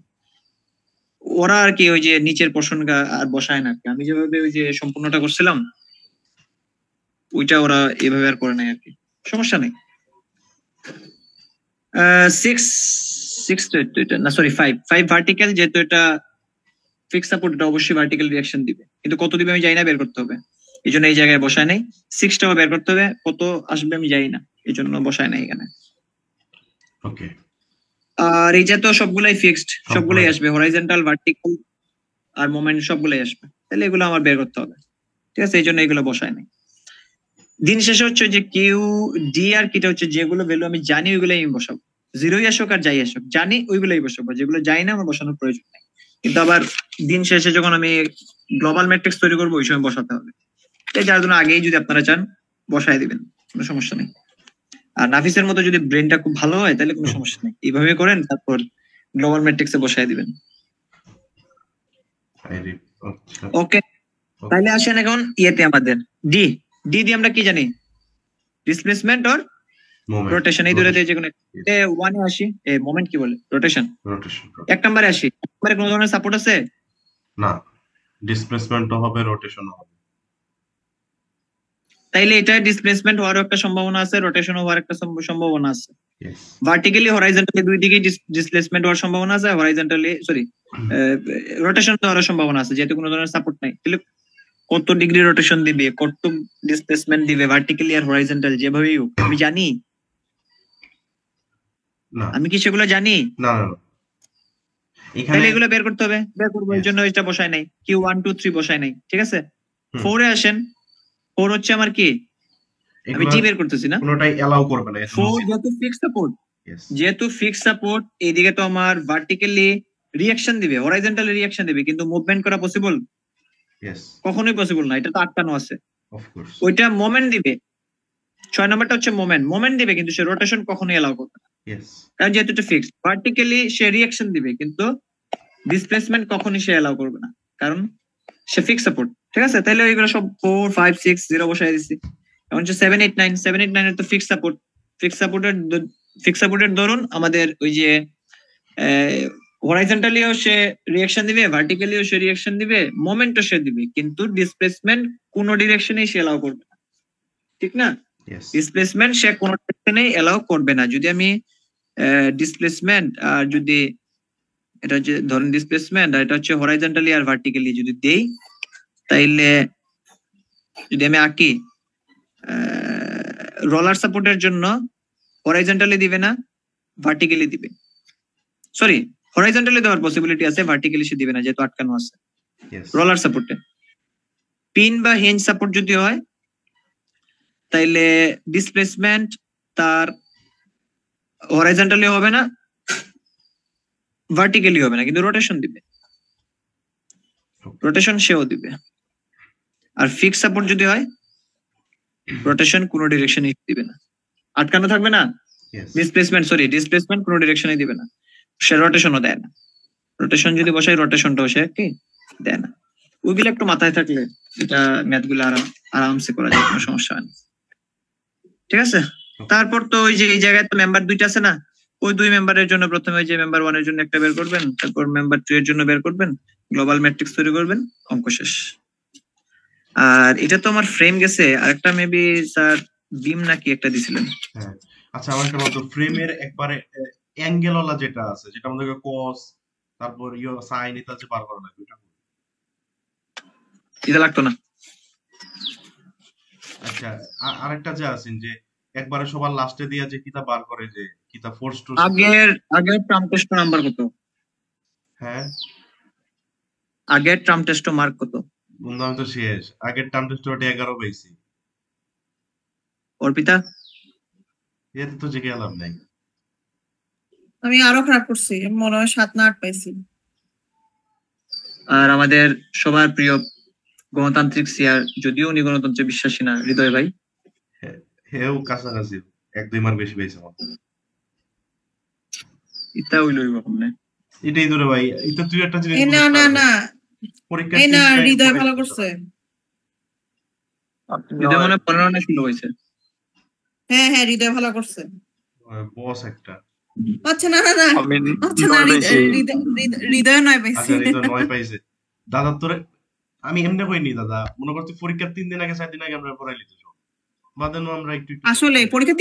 ওরা আর কি ওই যে নিচের পোর্শন আর বসায় না, আমি যেভাবে ওই যে সম্পূর্ণটা করছিলাম ওইটা ওরা এভাবে আর করে নাই আর কি, সমস্যা নেই। 6 তো এটা না, সরি 5 ভার্টিক্যাল, যেহেতু এটা ফিক্স সাপোর্ট, এটা অবশ্যই ভার্টিক্যাল রিয়াকশন দিবে, কিন্তু কত দিবে আমি জানি না, বের করতে হবে, এই জন্য এই জায়গায় বসায় নাই। 6টাও বের করতে হবে, কত আসবে আমি জানি না, এই জন্য বসায় নাই এখানে। ওকে। আর এই যে তো সবগুলাই ফিক্সড, সবগুলাই আসবে, হরাইজন্টাল, ভার্টিক্যাল আর মোমেন্ট সবগুলাই আসবে, তাহলে এগুলো আমার বের করতে হবে, ঠিক আছে, এই জন্য এগুলো বসায় নাই। দিন শেষে হচ্ছে যে কিউ ডি আর কিটা হচ্ছে যেগুলো ভ্যালু আমি জানি ওইগুলাই আমি বসাবো, জিরোই আসুক আর যাই আসুক জানি ওইগুলাই বসাবো, যেগুলো জানি না আমার বসানোর প্রয়োজন নেই। কিন্তু আবার দিন শেষে যখন আমি গ্লোবাল ম্যাট্রিক্স তৈরি করবো ওই সময় বসাতে হবে, যার জন্য আগেই যদি আপনারা চান বসায় দিবেন, কোনো সমস্যা নেই। আর নাফিসের মতো যদি ব্রেনটা খুব ভালো হয় তাহলে কোনো সমস্যা নেই, এইভাবে করেন, তারপর গ্লোবাল ম্যাট্রিক্সে বসায় দিবেন। ওকে, তাহলে আসেন এখন ইয়েতে আমাদের ডি দিয়ে আমরা কি জানি, ডিসপ্লেসমেন্ট আর রোটেশন, এই দুটোতে যে কোনো 1 এ আসি, মোমেন্ট কি বলে, রোটেশন। 1 নম্বরে আসি, 1 নম্বরে কোনো ধরনের সাপোর্ট আছে না, ডিসপ্লেসমেন্টও হবে, রোটেশনও হবে। তাইলে এটা ডিসপ্লেসমেন্ট হওয়ার একটা সম্ভাবনা আছে, রোটেশন হওয়ার একটা সম্ভাবনা আছে। ভার্টিক্যালি হরাইজন্টালি দুই দিকেই ডিসপ্লেসমেন্ট হওয়ার সম্ভাবনা আছে, হরাইজন্টালি সরি রোটেশন হওয়ার সম্ভাবনা আছে, যেহেতু কোনো ধরনের সাপোর্ট নাই। তাহলে কত ডিগ্রি রোটেশন দিবে, কত ডিসপ্লেসমেন্ট দিবে ভার্টিক্যালি আর হরাইজন্টাল যেভাবেই হোক আমি জানি, আমি কি সেগুলো জানি না, তাহলে এগুলো বের করতে হবে, বের করবো, এর জন্য এটা বসায় নাই, কিউ 1 2 3 বসায় নাই, ঠিক আছে। 4 এ আসেন, 4 হচ্ছে আমার কি, আমি টি বের করতেছি না, কোনটাই এলাও করবে না। 4 যেহেতু ফিক্স সাপোর্ট, এইদিকে তো আমার ভার্টিক্যালি রিঅ্যাকশন দিবে, হরাইজন্টালি রিঅ্যাকশন দিবে, কিন্তু মুভমেন্ট করা পসিবল কখনোই পসিবল না, এটা তো আটকানো আছে। ওইটা মোমেন্ট দিবে, 6 নাম্বারটা হচ্ছে মোমেন্ট দিবে, কিন্তু সে রোটেশন কখনোই এলাও করবে না, কারণ যেহেতু এটা ফিক্সড। ভার্টিক্যালি সে রিঅ্যাকশন দিবে, কিন্তু ডিসপ্লেসমেন্ট কখনোই সে এলাও করবে না, কারণ সে ফিক্স সাপোর্ট, ঠিক আছে। তাহলে ওইগুলো সব 4 5 6 0 বসাই দিচ্ছি। এখন হচ্ছে 7 8 9 এর তো ফিক্স সাপোর্টের ধরুন আমাদের ওই যে হরাইজন্টালিও সে রিঅ্যাকশন দিবে, ভার্টিক্যালিও সে রিঅ্যাকশন দিবে, মোমেন্টও সে দিবে, কিন্তু ডিসপ্লেসমেন্ট কোন ডিরেকশনেই সে এলাও করবে না, ঠিক না। ডিসপ্লেসমেন্ট সে কোন ডিরেকশনেই এলাও করবে না। যদি আমি ডিসপ্লেসমেন্ট আর যদি এটা হচ্ছে ধরেন ডিসপ্লেসমেন্ট আর এটা হচ্ছে হরাইজন্টালি আর ভার্টিক্যালি যদি দেই, তাইলে যদি আমি আঁকি রোলার সাপোর্টের জন্য হরাইজন্টালি দিবে না, ভার্টিক্যালি দিবে, সরি হরাইজন্টালি দেওয়ার পসিবিলিটি আছে, ভার্টিক্যালি সে দিবে না যেহেতু আটকানো আছে রোলার সাপোর্টে। পিন বা হিঞ্জ সাপোর্ট যদি হয় তাইলে ডিসপ্লেসমেন্ট তার হরাইজন্টালি হবে না, ভার্টিক্যালি হবে না, কিন্তু রোটেশন দিবে, রোটেশন সেও দিবে। আর ফিক্স সাপোর্ট যদি হয় রোটেশন কোনো ডিরেকশনে দিবে না, আটকানো থাকবে না, ডিসপ্লেসমেন্ট কোনো ডিরেকশনে দিবে না, সে রোটেশনও দেয় না। রোটেশন যদি বসাই রোটেশনটাও সে কি দেয় না। ওইগুলো একটু মাথায় থাকলে এটা ম্যাথ গুলো আরামসে করা যায়, কোনো সমস্যা হয় না, ঠিক আছে। তারপর তো ওই যে এই জায়গায় তো মেম্বার দুইটা আছে না, ওই 2 মেম্বারের জন্য প্রথমে ওই যে মেম্বার 1 এর জন্য একটা বের করবেন, তারপর মেম্বার 2 এর জন্য বের করবেন, গ্লোবাল ম্যাট্রিক্স তৈরি করবেন, অঙ্ক শেষ। আর এটা তো আমার ফ্রেম গেছে, আরেকটা মেবি স্যার বিম নাকি একটা দিছিলেন। আচ্ছা, আমার একটা মত ফ্রেমের একবারে অ্যাঙ্গেলওয়ালা যেটা আছে, যেটা আমাদের cos তারপর sin এটা যে বার করা লাগবে, এটা লাগতো না। আচ্ছা, আরেকটা যে আছেন যে একবারে সবার লাস্টে দিয়া যে কিতা বার করে, যে কিতা ফোর্স টু আগের ট্রাম টেস্ট নাম্বার কত? হ্যাঁ, আগের ট্রাম টেস্ট মার্ক কত? বন্ধু আমি তো শেষ, আগের ট্রাম টেস্ট 11 পাইছি। অর্পিতা এতে তো জেগে এলাম নাই, আমি আরো খারাপ করছি, মনে হয় 7 না 8 পাইছি। আর আমাদের সবার প্রিয় গণতান্ত্রিক সিয়ার, যদিও উনি গণতন্ত্রে বিশ্বাসী না, হৃদয় ভাই, হেও কাছাকাছি 1-2 মার্ক বেশি পেয়েছে আমার। ইতা হইলো কখনো এটাই তো রে ভাই, এটা তুই একটা জিনিস এই না বুঝিস না না রে ভাই। না পরীক্ষার এই 3 না দিন আগে হৃদয় পড়াই ভালো দিতে করছে। যদি মনে 15 না ছিল হয়েছে। হ্যাঁ হ্যাঁ হৃদয় ভালো করছে। বস একটা। আচ্ছা না না না আমি আচ্ছা না 9 পাইছি। হৃদয় নয় পাইছে। আচ্ছা এই তো 9 পাইছে। দাদা তোরে আমি এমনি কইনি দাদা, মনে করছি পরীক্ষার 3 দিন আগে 4 দিন আগে আমরা পড়াই লিতে সব। বাদে নো আমরা একটু একটু আসলে পরীক্ষা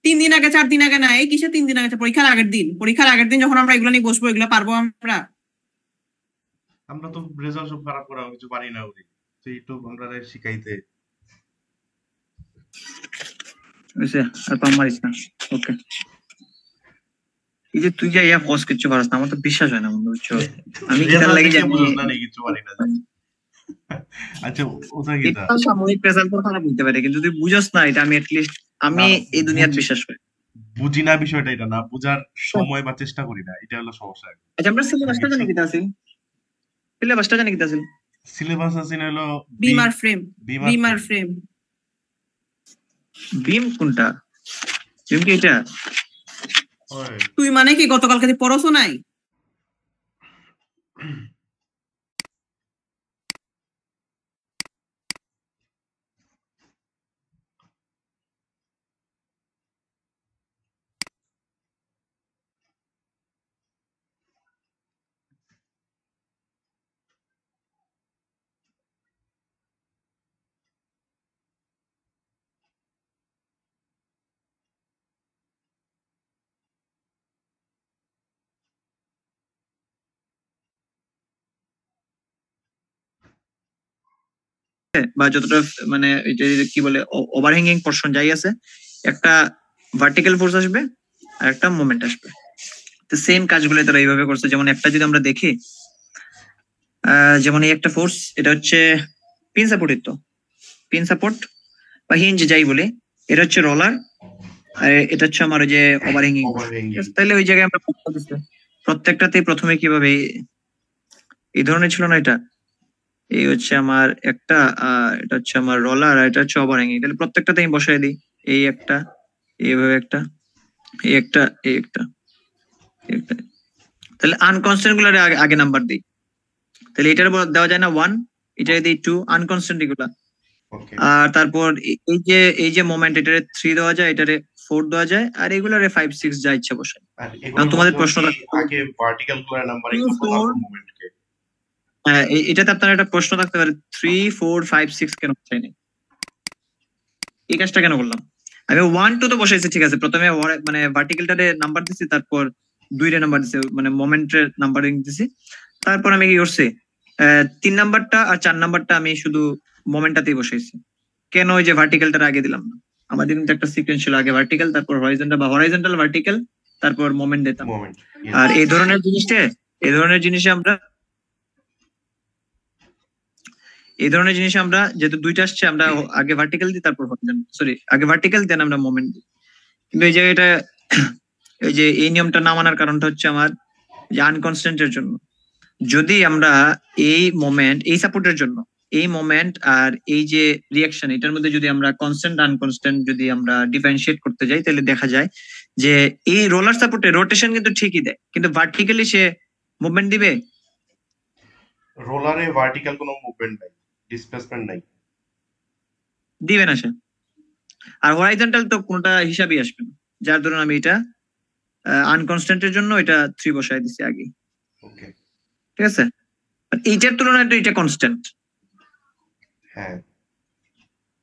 তিন দিন আগে 4 দিন আগে না, এই কিসে 3 দিন আগে, পরীক্ষার আগের দিন যখন আমরা এগুলো নিয়ে বসবো, এগুলো পারবো আমরা? আমরা তো রেজাল্ট সব খারাপ করা কিছু পারি না ওই তো একটু আমরা শিখাইতে। হয়েছে আর পাম মারিস না। ওকে, এই যে তুই যে ইয়া ফস কিছু পারস না, আমার তো বিশ্বাস হয় না বন্ধু, বুঝছো? আমি কি তার রেজাল্ট লাগি দেখে জানি বুঝছ না নাকি কিছু পারি না। আচ্ছা ওটা কি তা? এটা সাময়িক রেজাল্ট তো খারাপ হইতে পারে, কিন্তু তুই বুঝস না এটা, আমি এটলিস্ট আমি না, এই দুনিয়ার বুঝি। বিশ্বাস করি। বুঝি না বিষয়টা এটা না, বুঝার সময় বা চেষ্টা করি না, এটা হলো সমস্যা। আচ্ছা আমরা সিলেবাসটা জানি কিতা আছে? সিলেবাসটা জানি কিতা আছে? সিলেবাস আছে হলো বিমার ফ্রেম। বিমার বিমার ফ্রেম। বিম কোনটা? বিম কি এটা? হয়। তুই মানে কি গতকালকে তুই পড়াশো নাই? বা যতটা মানে এটা কি বলে ওভারহ্যাঙ্গিং পোরশন যাই আছে, একটা ভার্টিক্যাল ফোর্স আসবে আর একটা মোমেন্ট আসবে। তো সেম কাজগুলো তারা এইভাবে করছে। যেমন একটা যদি আমরা দেখি, যেমন এই একটা ফোর্স, এটা হচ্ছে পিন সাপোর্টের, তো পিন সাপোর্ট বা হিঞ্জ যাই বলি, এটা হচ্ছে রোলার, আর এটা হচ্ছে আমার ওই যে ওভারহ্যাঙ্গিং। তাহলে ওই জায়গায় আমরা প্রত্যেকটাতেই প্রথমে কিভাবে এই ধরনের ছিল না, এটা এই হচ্ছে আমার একটা, এটা হচ্ছে আমার রোলার, আর এটা হচ্ছে ওভারহ্যাঙ্গিং। তাহলে প্রত্যেকটাতে আমি বসাই দিই, এই একটা, এইভাবে একটা, এই একটা, এই একটা, এই একটা। তাহলে আনকনস্ট্যান্ট গুলো আগে নাম্বার দিই। তাহলে এটার দেওয়া যায় না 1, এটা দিই 2, আনকনস্ট্যান্ট এগুলা। আর তারপর এই যে মোমেন্ট, এটারে 3 দেওয়া যায়, এটারে 4 দেওয়া যায়, আর এগুলারে 5 6 যা ইচ্ছা বসায়। তোমাদের প্রশ্ন আগে ভার্টিক্যাল করে নাম্বারিং করব, তারপর মোমেন্টকে। হ্যাঁ, এটাতে আপনার একটা প্রশ্ন থাকতে পারে, 3 4 5 6 কেন বসাইনি, এই কাজটা কেন করলাম? আমি 1 2 তো বসাইছি, ঠিক আছে, প্রথমে মানে ভার্টিক্যালটারে নাম্বার দিছি, তারপর 2 রে নাম্বার দিছি, মানে মোমেন্টের নাম্বারিং দিছি। তারপর আমি কি করছি, 3 নাম্বারটা আর 4 নাম্বারটা আমি শুধু মোমেন্টটাতেই বসাইছি। কেন ওই যে ভার্টিক্যালটার আগে দিলাম না? আমাদের কিন্তু একটা সিকোয়েন্স ছিল, আগে ভার্টিক্যাল, তারপর হরাইজন্টাল, বা হরাইজন্টাল ভার্টিক্যাল, তারপর মোমেন্ট দিতাম। আর এই ধরনের জিনিসে আমরা যেহেতু দুইটা আসছে, আমরা আগে ভার্টিক্যাল দিই, তারপর আগে ভার্টিক্যাল দেন আমরা মোমেন্ট দিই। কিন্তু এই জায়গাটা এই যে এই নিয়মটা না মানার কারণটা হচ্ছে আমার যে আনকনস্ট্যান্টের জন্য। যদি আমরা এই মোমেন্ট, এই সাপোর্টের জন্য এই মোমেন্ট আর এই যে রিয়াকশন, এটার মধ্যে যদি আমরা কনস্ট্যান্ট আনকনস্ট্যান্ট যদি আমরা ডিফারেন্সিয়েট করতে যাই, তাহলে দেখা যায় যে এই রোলার সাপোর্টে রোটেশন কিন্তু ঠিকই দেয়, কিন্তু ভার্টিক্যালি সে মুভমেন্ট দিবে। রোলারে ভার্টিক্যাল কোনো মুভমেন্ট নাই, ডিসপ্লেসমেন্ট নাই, দিবে না সে। আর হরাইজন্টাল তো কোনটা হিসাবই আসবে না, যার ধরুন আমি এটা আনকনস্ট্যান্টের জন্য এটা 3 বসায় দিছি আগে। ওকে, ঠিক আছে, এইটার তুলনায় তো এটা কনস্ট্যান্ট। হ্যাঁ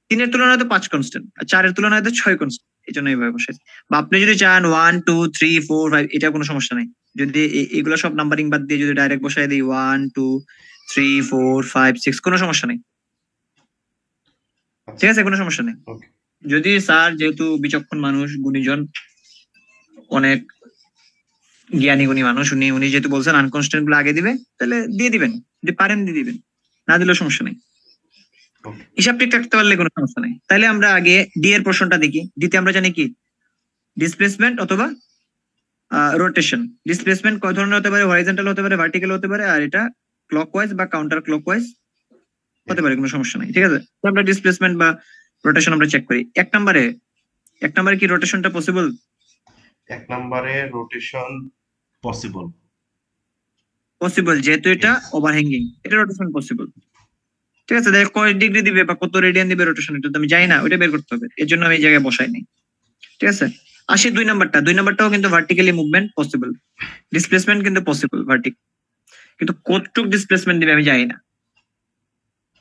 3 এর তুলনায় তো 5 কনস্ট্যান্ট, আর 4 এর তুলনায় তো 6 কনস্ট্যান্ট, এই জন্য এইভাবে বসাইছি। বা আপনি যদি চান 1 2 3 4 5, এটা কোনো সমস্যা নাই। যদি এগুলো সব নাম্বারিং বাদ দিয়ে যদি ডাইরেক্ট বসাই দিই 1 2 3 4 5 6, কোনো সমস্যা নেই। ঠিক আছে, কোনো সমস্যা নেই। ওকে, যদি স্যার যেহেতু বিচক্ষণ মানুষ, গুণীজন, অনেক জ্ঞানী গুণী মানুষ, উনি যেহেতু বলছেন আনকনস্ট্যান্ট গুলো আগে দিবে, তাহলে দিয়ে দিবেন, যদি পারেন দিয়ে দিবেন, না দিলেও সমস্যা নেই। হিসাব ঠিক রাখতে পারলে কোনো সমস্যা নেই। তাহলে আমরা আগে ডি এর প্রশ্নটা দেখি। ডিতে আমরা জানি কি, ডিসপ্লেসমেন্ট অথবা রোটেশন। ডিসপ্লেসমেন্ট কয় ধরনের হতে পারে, হরাইজন্টাল হতে পারে, ভার্টিক্যাল হতে পারে, আর এটা ক্লকওয়াইজ বা কাউন্টার ক্লকওয়াইজ হতে পারে, কোনো সমস্যা নাই। ঠিক আছে, আমরা ডিসপ্লেসমেন্ট বা রোটেশন আমরা চেক করি। 1 নম্বরে এক নম্বরে কি রোটেশনটা পসিবল? এক নম্বরে রোটেশন পসিবল। পসিবল, যেহেতু এটা Yes. ওভারহ্যাঙ্গিং, এটা রোটেশন পসিবল। ঠিক আছে, দেখ কয় ডিগ্রি দিবে বা কত রেডিয়ান দিবে রোটেশন, এটা তো আমি জানি না, ওটা বের করতে হবে, এর জন্য আমি এই জায়গায় বসাই নাই। ঠিক আছে, আসি 2 নাম্বারটা। 2 নাম্বারটাও কিন্তু ভার্টিক্যালি মুভমেন্ট পসিবল, ডিসপ্লেসমেন্ট কিন্তু পসিবল ভার্টিক্যাল, কিন্তু কতটুক ডিসপ্লেসমেন্ট দিবে আমি জানি না।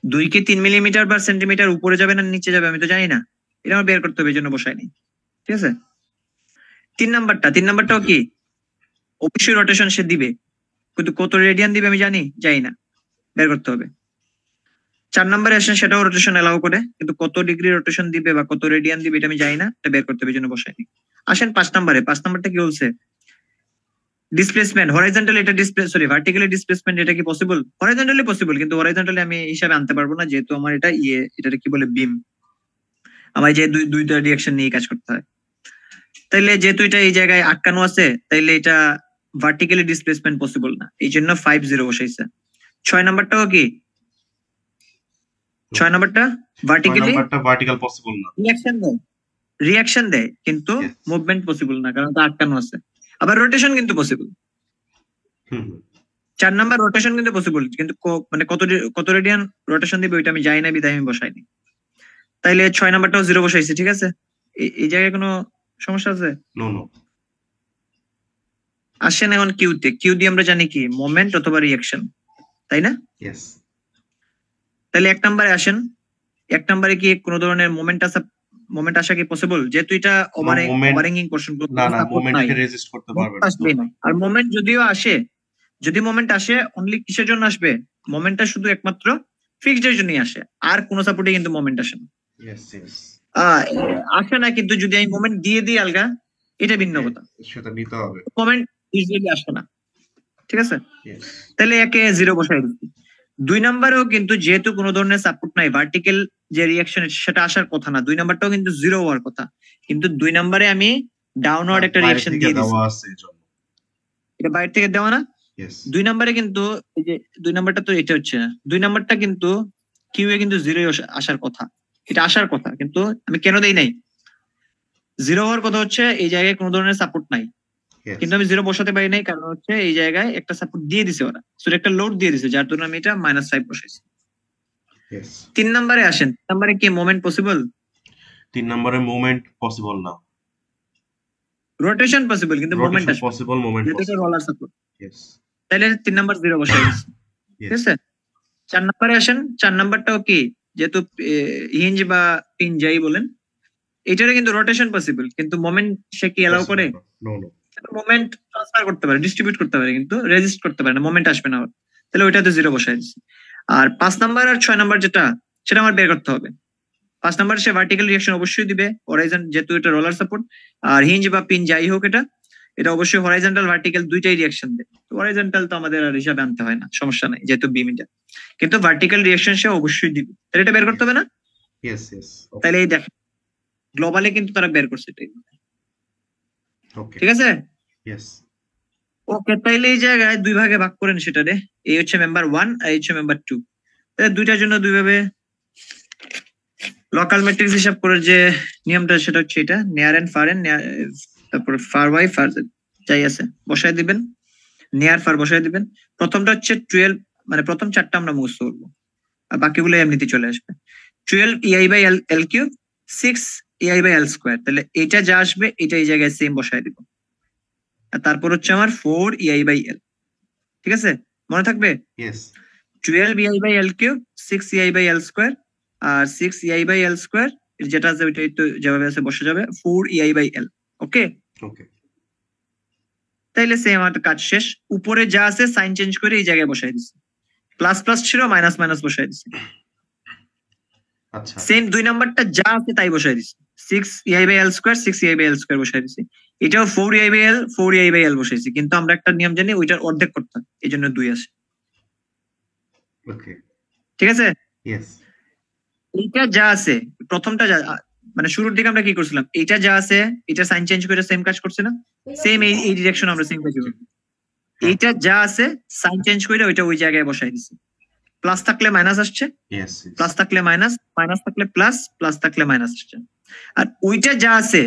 2 কি 3 মিলিমিটার বা সেন্টিমিটার উপরে যাবে না নিচে যাবে আমি তো জানি না, এটা আমার বের করতে হবে, এই জন্য বসাই নাই। ঠিক আছে, 3 নাম্বারটাও কি অবশ্যই রোটেশন সে দিবে, কিন্তু কত রেডিয়ান দিবে আমি জানি না, বের করতে হবে। 4 নম্বরে আসেন, সেটাও রোটেশন এলাও করে, কিন্তু কত ডিগ্রি রোটেশন দিবে বা কত রেডিয়ান দিবে এটা আমি জানি না, এটা বের করতে হবে, এই জন্য বসাইনি। আসেন 5 নম্বরে। 5 নাম্বারটা কি বলছে? ডিসপ্লেসমেন্ট হরাইজন্টালি, এটা ভার্টিক্যালি ডিসপ্লেসমেন্ট, এটা কি পসিবল? হরাইজন্টালি পসিবল, কিন্তু হরাইজন্টালি আমি হিসাবে আনতে পারবো না, যেহেতু আমার এটা এটা কি বলে বিম, আমার যে দুইটা রিঅ্যাকশন নিয়ে কাজ করতে হয়। তাইলে যেহেতু এটা এই জায়গায় আটকানো আছে, তাইলে এটা ভার্টিক্যালি ডিসপ্লেসমেন্ট পসিবল না, এই জন্য 5-0 বসাইছে। 6 নাম্বারটাও কি? 6 নাম্বারটা ভার্টিক্যালি ভার্টিক্যাল পসিবল না, রিঅ্যাকশন দেয় কিন্তু Yes. মুভমেন্ট পসিবল না, কারণ এটা আটকানো আছে। আবার রোটেশন কিন্তু পসিবল। 4 নাম্বার রোটেশন কিন্তু পসিবল, কিন্তু মানে কত রেডিয়ান রোটেশন দিবে ওইটা আমি জানি না, বিধায় আমি বসাইনি। তাইলে 6 নাম্বারটাও 0 বসাইছি। ঠিক আছে, এই জায়গায় কোনো সমস্যা আছে? No no. আসেন এখন কিউতে। কিউ দিয়ে আমরা জানি কি মোমেন্ট অথবা রিঅ্যাকশন, তাই না? ইয়েস। তাহলে 1 নাম্বারে আসেন। 1 নাম্বারে কি কোনো ধরনের মোমেন্ট আসা কি পসিবল? যেহেতু এটা ওভারহ্যাঙ্গিং পোরশন, না না, মোমেন্টকে রেজিস্ট করতে পারবে না। আর মোমেন্ট যদিও আসে, যদি মোমেন্ট আসে অনলি কিসের জন্য আসবে? মোমেন্টটা শুধু একমাত্র ফিক্সড এর জন্যই আসে, আর কোনো সাপোর্টে কিন্তু মোমেন্ট আসে না। Yes yes. আসে না, কিন্তু যদি আমি মোমেন্ট দিয়ে দিই আলগা, এটা ভিন্ন কথা, সেটা নিতে হবে। মোমেন্ট ইউজুয়ালি আসে না। ঠিক আছে, ইয়েস। তাহলে একে 0 বসাই দিচ্ছি। 2 নাম্বারেও কিন্তু যেহেতু কোনো ধরনের সাপোর্ট নাই, ভার্টিক্যাল যে রিঅ্যাকশন সেটা আসার কথা না, 2 নাম্বারটাও কিন্তু 0 হওয়ার কথা, কিন্তু 2 নাম্বারে আমি ডাউনওয়ার্ড একটা রিঅ্যাকশন দিয়ে দিচ্ছি, এটা বাইরে থেকে দেওয়া না। ইয়েস। 2 নাম্বারে কিন্তু এই যে 2 নাম্বারটা তো এটা হচ্ছে না, 2 নাম্বারটা কিন্তু কিউ এ কিন্তু 0 আসার কথা, এটা আসার কথা, কিন্তু আমি কেন দেই নাই? 0 হওয়ার কথা হচ্ছে এই জায়গায় কোনো ধরনের সাপোর্ট নাই, কিন্তু আমি 0 বসাতে পারি নাই, কারণ হচ্ছে এই জায়গায় একটা সাপোর্ট দিয়ে দিছে ওরা, সো একটা লোড দিয়ে দিছে, যার জন্য আমি এটা -5 বসাইছি। 3 নাম্বারে আসেন। 3 নাম্বারে কি মোমেন্ট পসিবল? 3 নম্বরে মুভমেন্ট পসিবল না, রোটেশন পসিবল, কিন্তু মোমেন্ট আসবে পসিবল, মুভমেন্ট যেটা পসিবল। Roller support. ইয়েস। তাহলে 3 নাম্বার 0 বসাই দিছি। ঠিক আছে, 4 নাম্বারে আসেন। 4 নাম্বারটাও কি, যেহেতু হিঞ্জ বা পিন যাই বলেন, এটারে কিন্তু রোটেশন পসিবল, কিন্তু মোমেন্ট সে কি এলাও করে? No no. মোমেন্ট ট্রান্সফার করতে পারে, ডিস্ট্রিবিউট করতে পারে, কিন্তু রেজিস্ট করতে পারে না, মোমেন্ট আসবে না। তাহলে ওইটাতে 0 বসাই দিচ্ছি। আর 5 নাম্বার আর 6 নাম্বার যেটা, সেটা আমার বের করতে হবে। 5 নাম্বার সে ভার্টিক্যাল রিঅ্যাকশন অবশ্যই দিবে, হরাইজন যেহেতু এটা রোলার সাপোর্ট, আর হিঞ্জ বা পিন যাই হোক এটা অবশ্যই হরাইজন্টাল ভার্টিক্যাল দুইটাই রিঅ্যাকশন দেয়। তো হরাইজন্টাল তো আমাদের আর হিসাবে আনতে হয় না, সমস্যা নাই, যেহেতু বিম এটা, কিন্তু ভার্টিক্যাল রিঅ্যাকশন সে অবশ্যই দিবে, তাহলে এটা বের করতে হবে না? Yes yes. তাহলে এই দেখেন গ্লোবালে কিন্তু তারা বের করছে এটাই। ওকে। ঠিক আছে, ইয়েস। ওকে, তাইলে এই জায়গায় 2 ভাগে ভাগ করেন সেটারে, এই হচ্ছে মেম্বার 1 আর এই হচ্ছে মেম্বার 2। তাহলে দুইটার জন্য 2 ভাবে লোকাল ম্যাট্রিক্স হিসাব করে যে নিয়মটা, সেটা হচ্ছে এটা, নিয়ার এন্ড ফার এন্ড, তারপর ফার ওয়াই ফার যাই আছে বসাই দিবেন, নিয়ার ফার বসাই দিবেন। প্রথমটা হচ্ছে 12, মানে প্রথম 4টা আমরা মুখস্থ করবো, আর বাকিগুলো এমনিতে চলে আসবে। 12 EI by L cube, 6 EI by L square, তাহলে এটা যা আসবে এটা এই জায়গায় সেম বসাই দিব। আর তারপর হচ্ছে আমার 4 EI বাই এল। ঠিক আছে, মনে থাকবে? Yes. 12 EI by L cube, 6 EI by L square, আর 6 EI বাই এল স্কোয়ার, যেটা আছে ওইটাই তো যেভাবে আছে বসে যাবে, 4 EI বাই এল। ওকে ওকে। তাইলে সেম আমার কাজ শেষ। উপরে যা আছে সাইন চেঞ্জ করে এই জায়গায় বসাই দিচ্ছি, প্লাস প্লাস ছিল মাইনাস মাইনাস বসাই দিচ্ছি। আচ্ছা। সেম 2 নাম্বারটা যা আছে তাই বসাই দিচ্ছি, 6 EI by L square, 6 EI by L square বসাই দিচ্ছি। এটাও 4 EI by L, 4 EI by L বসাইছি, কিন্তু আমরা একটা নিয়ম জানি ওইটার অর্ধেক করতে হয়, এই জন্য 2 আছে। ওকে। ঠিক আছে, ইয়েস। এইটা যা আছে প্রথমটা যা, মানে শুরুর দিকে আমরা কি করছিলাম, এটা যা আছে এটা সাইন চেঞ্জ করে সেম কাজ করছে না, সেম এই ডিরেকশন আমরা সেম কাজ করব। এইটা যা আছে সাইন চেঞ্জ করে ওইটা ওই জায়গায় বসাই দিছি, প্লাস থাকলে মাইনাস আসছে, ইয়েস প্লাস থাকলে মাইনাস, মাইনাস থাকলে প্লাস, প্লাস থাকলে মাইনাস আসছে। আর ওইটা যা আছে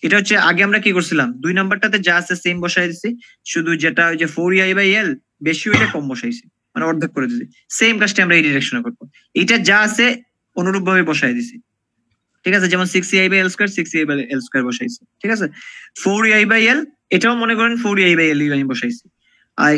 এটা হচ্ছে আগে আমরা কি করছিলাম, 2 নাম্বারটাতে যা আছে সেম বসাই দিছি, শুধু যেটা ওই যে 4ei/l বেশি হইলে কম বসাইছি, মানে অর্ধেক করে দিছি। সেম কাজটা আমরা এই ডিরেকশনে করবো, এটা যা আছে অনুরূপ ভাবে বসাই দিছি, ঠিক আছে। যেমন 6ei/l² 6ei/l² বসাইছি, ঠিক আছে। 4ei/l এটাও মনে করেন 4ei/l আমি বসাইছি, আর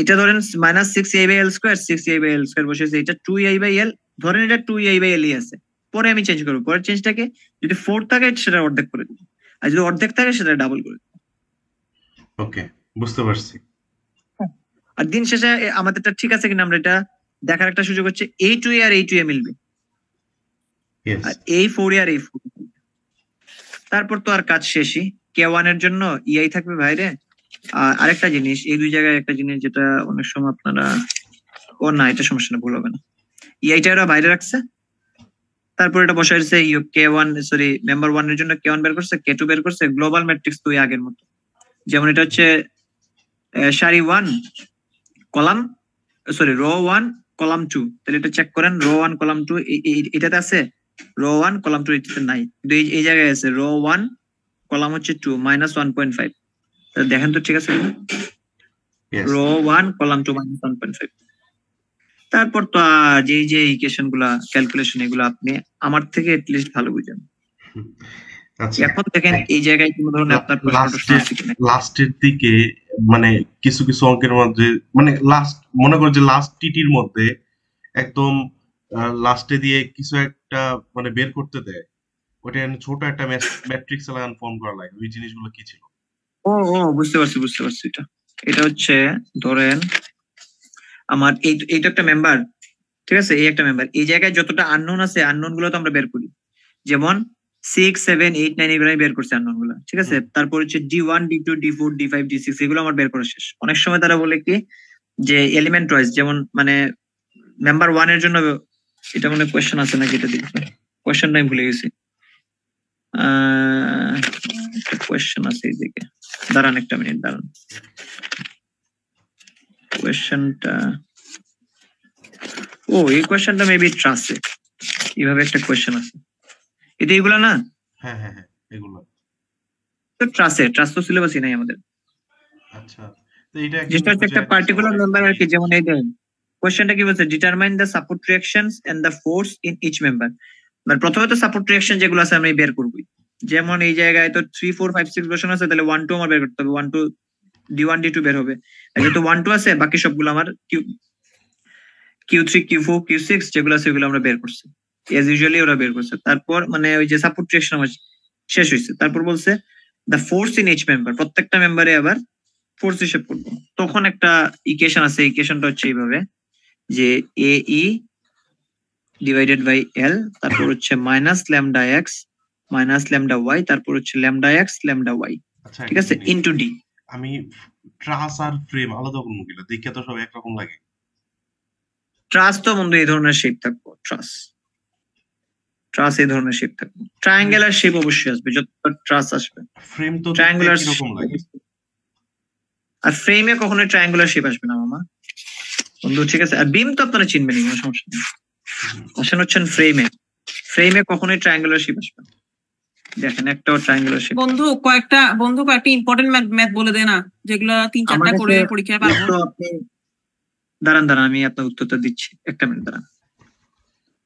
এটা ধরেন মাইনাস 6ei/l² 6ei/l² বসাইছি, এটা 2ei/l, ধরেন এটা 2ei/l আছে, পরে আমি চেঞ্জ করবো, পরের চেঞ্জটাকে যদি 4 থাকে সেটা অর্ধেক করে দিব, আর যদি অর্ধেক থাকে সেটা ডাবল করে দিব। ওকে, বুঝতে পারছি। আর দিন শেষে আমাদেরটা ঠিক আছে কিনা আমরা এটা দেখার একটা সুযোগ হচ্ছে এই 2 আর এই 2 মিলবে, ইয়েস আর এই 4 আর এই 4, তারপর তো আর কাজ শেষই। K1 এর জন্য ei থাকবে বাইরে। আর আরেকটা জিনিস, এই দুই জায়গায় একটা জিনিস যেটা অনেক সময় আপনারা, ও না এটা সমস্যা না, ভুল হবে না, এইটা ওরা বাইরে রাখছে, তারপর এটা বসাই দিচ্ছে K1, সরি মেম্বার 1 এর জন্য K1 বের করছে, K2 বের করছে, গ্লোবাল ম্যাট্রিক্স তো আগের মতো, যেমন এটা হচ্ছে সারি 1 কলাম, সরি রো 1 কলাম 2, তাহলে এটা চেক করেন রো 1 কলাম 2 এটাতে আছে, রো 1 কলাম 2 এটাতে নাই, কিন্তু এই জায়গায় আছে রো 1 কলাম হচ্ছে 2 -1.5, তাহলে দেখেন তো ঠিক আছে কিনা, ইয়েস রো 1 কলাম 2 -1.5। তারপর তো যে ইকুয়েশন গুলা ক্যালকুলেশন এগুলো আপনি আমার থেকে এটলিস্ট ভালো বুঝেন। আচ্ছা, এখন দেখেন এই জায়গায় কোনো ধরনের আপনার প্রশ্ন আছে কিনা। লাস্টের দিকে মানে কিছু কিছু অঙ্কের মধ্যে মানে লাস্ট মনে করো যে লাস্ট টিটির মধ্যে একদম লাস্টে দিয়ে কিছু একটা মানে বের করতে দেয়, ওটা ছোট একটা ম্যাট্রিক্স লাগান ফর্ম করা লাগে, ওই জিনিসগুলো কি ছিল? ও বুঝতে পারছি এটা হচ্ছে ধরেন আমার এইটা একটা মেম্বার, ঠিক আছে, এই একটা মেম্বার, এই জায়গায় যতটা আননোন আছে আননোন গুলো তো আমরা বের করি, যেমন 6, 7, 8, 9 এগুলো আমি বের করছি আননোন গুলো, ঠিক আছে। তারপর হচ্ছে D1, D2, D4, D5, D6 এগুলো আমার বের করা শেষ। অনেক সময় তারা বলে কি যে এলিমেন্ট ওয়াইজ, যেমন মানে মেম্বার 1 এর জন্য এটা মনে কোয়েশ্চেন আছে নাকি, এটা দেখি কোয়েশ্চেনটা আমি ভুলে গেছি, একটা কোয়েশ্চেন আছে এইদিকে, দাঁড়ান একটা মিনিট দাঁড়ান, কোয়েশ্চেনটা, ও এই কোয়েশ্চেনটা মেবি ট্রাসে, এইভাবে একটা কোয়েশ্চেন আছে, এটা এগুলা না, হ্যাঁ হ্যাঁ হ্যাঁ এগুলো। তো ট্রাস তো সিলেবাসই নাই আমাদের, আচ্ছা, তো এটা যেটা হচ্ছে একটা পার্টিকুলার মেম্বার আর কি, যেমন এই দেখেন কোয়েশ্চেনটা কি বলছে, determine the support reactions and the force in each member. মানে প্রথমে তো সাপোর্ট রিঅ্যাকশন যেগুলো আছে আমি বের করবই, যেমন এই জায়গায় তো 3, 4, 5, 6 বসানো আছে, তাহলে 1, 2 আমার বের করতে হবে, 1, 2 D1, D2 বের হবে, আর যেহেতু 1, 2 আছে বাকি সবগুলো আমার Q3, Q4, Q6 যেগুলো আছে সেগুলো আমরা বের করছি, এজ ইউজুয়ালি ওরা বের করছে। তারপর মানে ওই যে সাপোর্ট রিঅ্যাকশন আমার শেষ হয়েছে, তারপর বলছে the force in each member, প্রত্যেকটা মেম্বারে আবার ফোর্স হিসেব করবো। তখন একটা ইকুয়েশন আছে, ইকুয়েশনটা হচ্ছে এইভাবে যে AE ডিভাইডেড বাই L, তারপর হচ্ছে minus lambda x minus lambda y, তারপর হচ্ছে ল্যামডা এক্স ল্যামডা ওয়াই, আচ্ছা, ঠিক আছে, ইনটু ডি। আমি ট্রাস আর ফ্রেম আলাদা করবো কিনা, দেখে তো সব একরকম লাগে। ট্রাস তো বন্ধু এই ধরনের শেপ থাকবো, ট্রাস এই ধরনের শেপ থাকবে, ট্রায়াঙ্গুলার শেপ অবশ্যই আসবে, যত ট্রাস আসবে ফ্রেম তো ট্রায়াঙ্গুলার এরকম লাগে। আর ফ্রেমে কখনোই ট্রায়াঙ্গুলার শেপ আসবে না মামা বন্ধু, ঠিক আছে। আর বিম তো আপনারা চিনবেন, কোনো সমস্যা নেই, আসেন হচ্ছেন ফ্রেমে কখনোই ট্রায়াঙ্গুলার শেপ আসবে না, দেখেন একটাও ট্রায়াঙ্গুলার শেপ। বন্ধু কয়েকটা ইম্পর্টেন্ট ম্যাথ বলে দে না, যেগুলো 3-4টা করে পরীক্ষায় পারবো। আপনি দাঁড়ান আমি আপনার উত্তরটা দিচ্ছি, একটা মিনিট দাঁড়ান।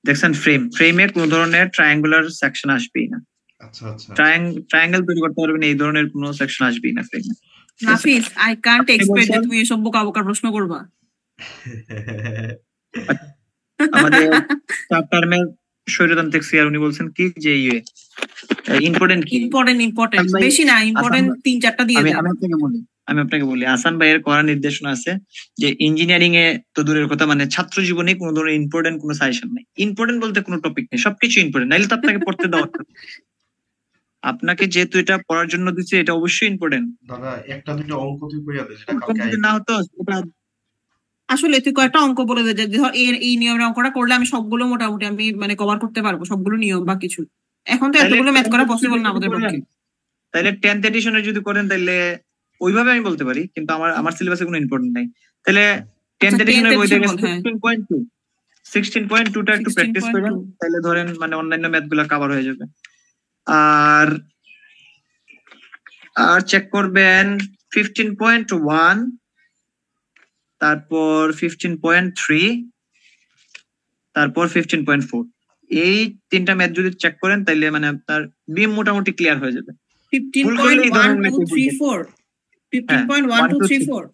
দেখছেন ফ্রেমে কোন ধরনের ট্রায়াঙ্গুলার সেকশন আসবেই না, আচ্ছা আচ্ছা, ট্রায়াঙ্গেল তৈরি করতে পারবেন, এই ধরনের কোনো সেকশন আসবেই না ফ্রেমে। নাফিস, আই কান্ট এক্সপেক্ট যে তুমি এসব বোকা প্রশ্ন করবা। আমাদের চার টার্মের স্বৈরতান্ত্রিক সিআর উনি বলছেন কি যে ইম্পর্টেন্ট বেশি না, ইম্পর্টেন্ট 3-4টা দিয়ে দেন। আমি আপনাকে বলি আসান ভাইয়ের করা নির্দেশনা আছে যে ইঞ্জিনিয়ারিং এ তো দূরের কথা, মানে ছাত্র জীবনে কোনো ধরনের ইম্পর্টেন্ট কোনো সাজেশন নেই, ইম্পর্টেন্ট বলতে কোনো টপিক নেই, সবকিছু ইম্পর্টেন্ট, নাইলে তো আপনাকে পড়তে দেওয়া হতো। আপনাকে যেহেতু এটা পড়ার জন্য দিচ্ছে, এটা অবশ্যই ইম্পর্টেন্ট। দাদা একটা দুটো অঙ্ক তুই কইয়া দে, যেটা কালকে না হতো এটা আসলে তুই কয়েকটা অঙ্ক বলে দে, যে ধর এই নিয়মের অঙ্কটা করলে আমি সবগুলো মোটামুটি আমি মানে কভার করতে পারবো, সবগুলো নিয়ম বা কিছু। এখন তো এতগুলো ম্যাথ করা পসিবল না আমাদের পক্ষে। তাইলে 10th এডিশনে যদি করেন তাহলে ওইভাবে আমি বলতে পারি, কিন্তু আমার সিলেবাসে কোনো ইম্পর্টেন্ট নাই। তাহলে 10th এডিশনের বই থেকে 16.2 16.2টা একটু প্র্যাকটিস করবেন 16.2 তাহলে ধরেন মানে অন্যান্য ম্যাথ গুলা কভার হয়ে যাবে। আর চেক করবেন 15.1, তারপর 15.3, তারপর 15.4। এই তিনটা ম্যাথ যদি চেক করেন তাহলে মানে আপনার বিম মোটামুটি ক্লিয়ার হয়ে যাবে। ভুল করলে এই ধরনের ম্যাথ 15.1234 15.1234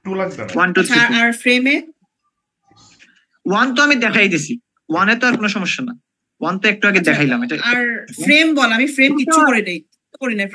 2 লাগবে না 1 2 আচ্ছা 3 আর ফ্রেমে 1 তো আমি দেখাই দিছি, 1 এ তো আর কোনো সমস্যা না, 1 তো একটু আগে দেখাইলাম এটা। আর ফ্রেম বল, আমি ফ্রেম কিচ্ছু করি নাই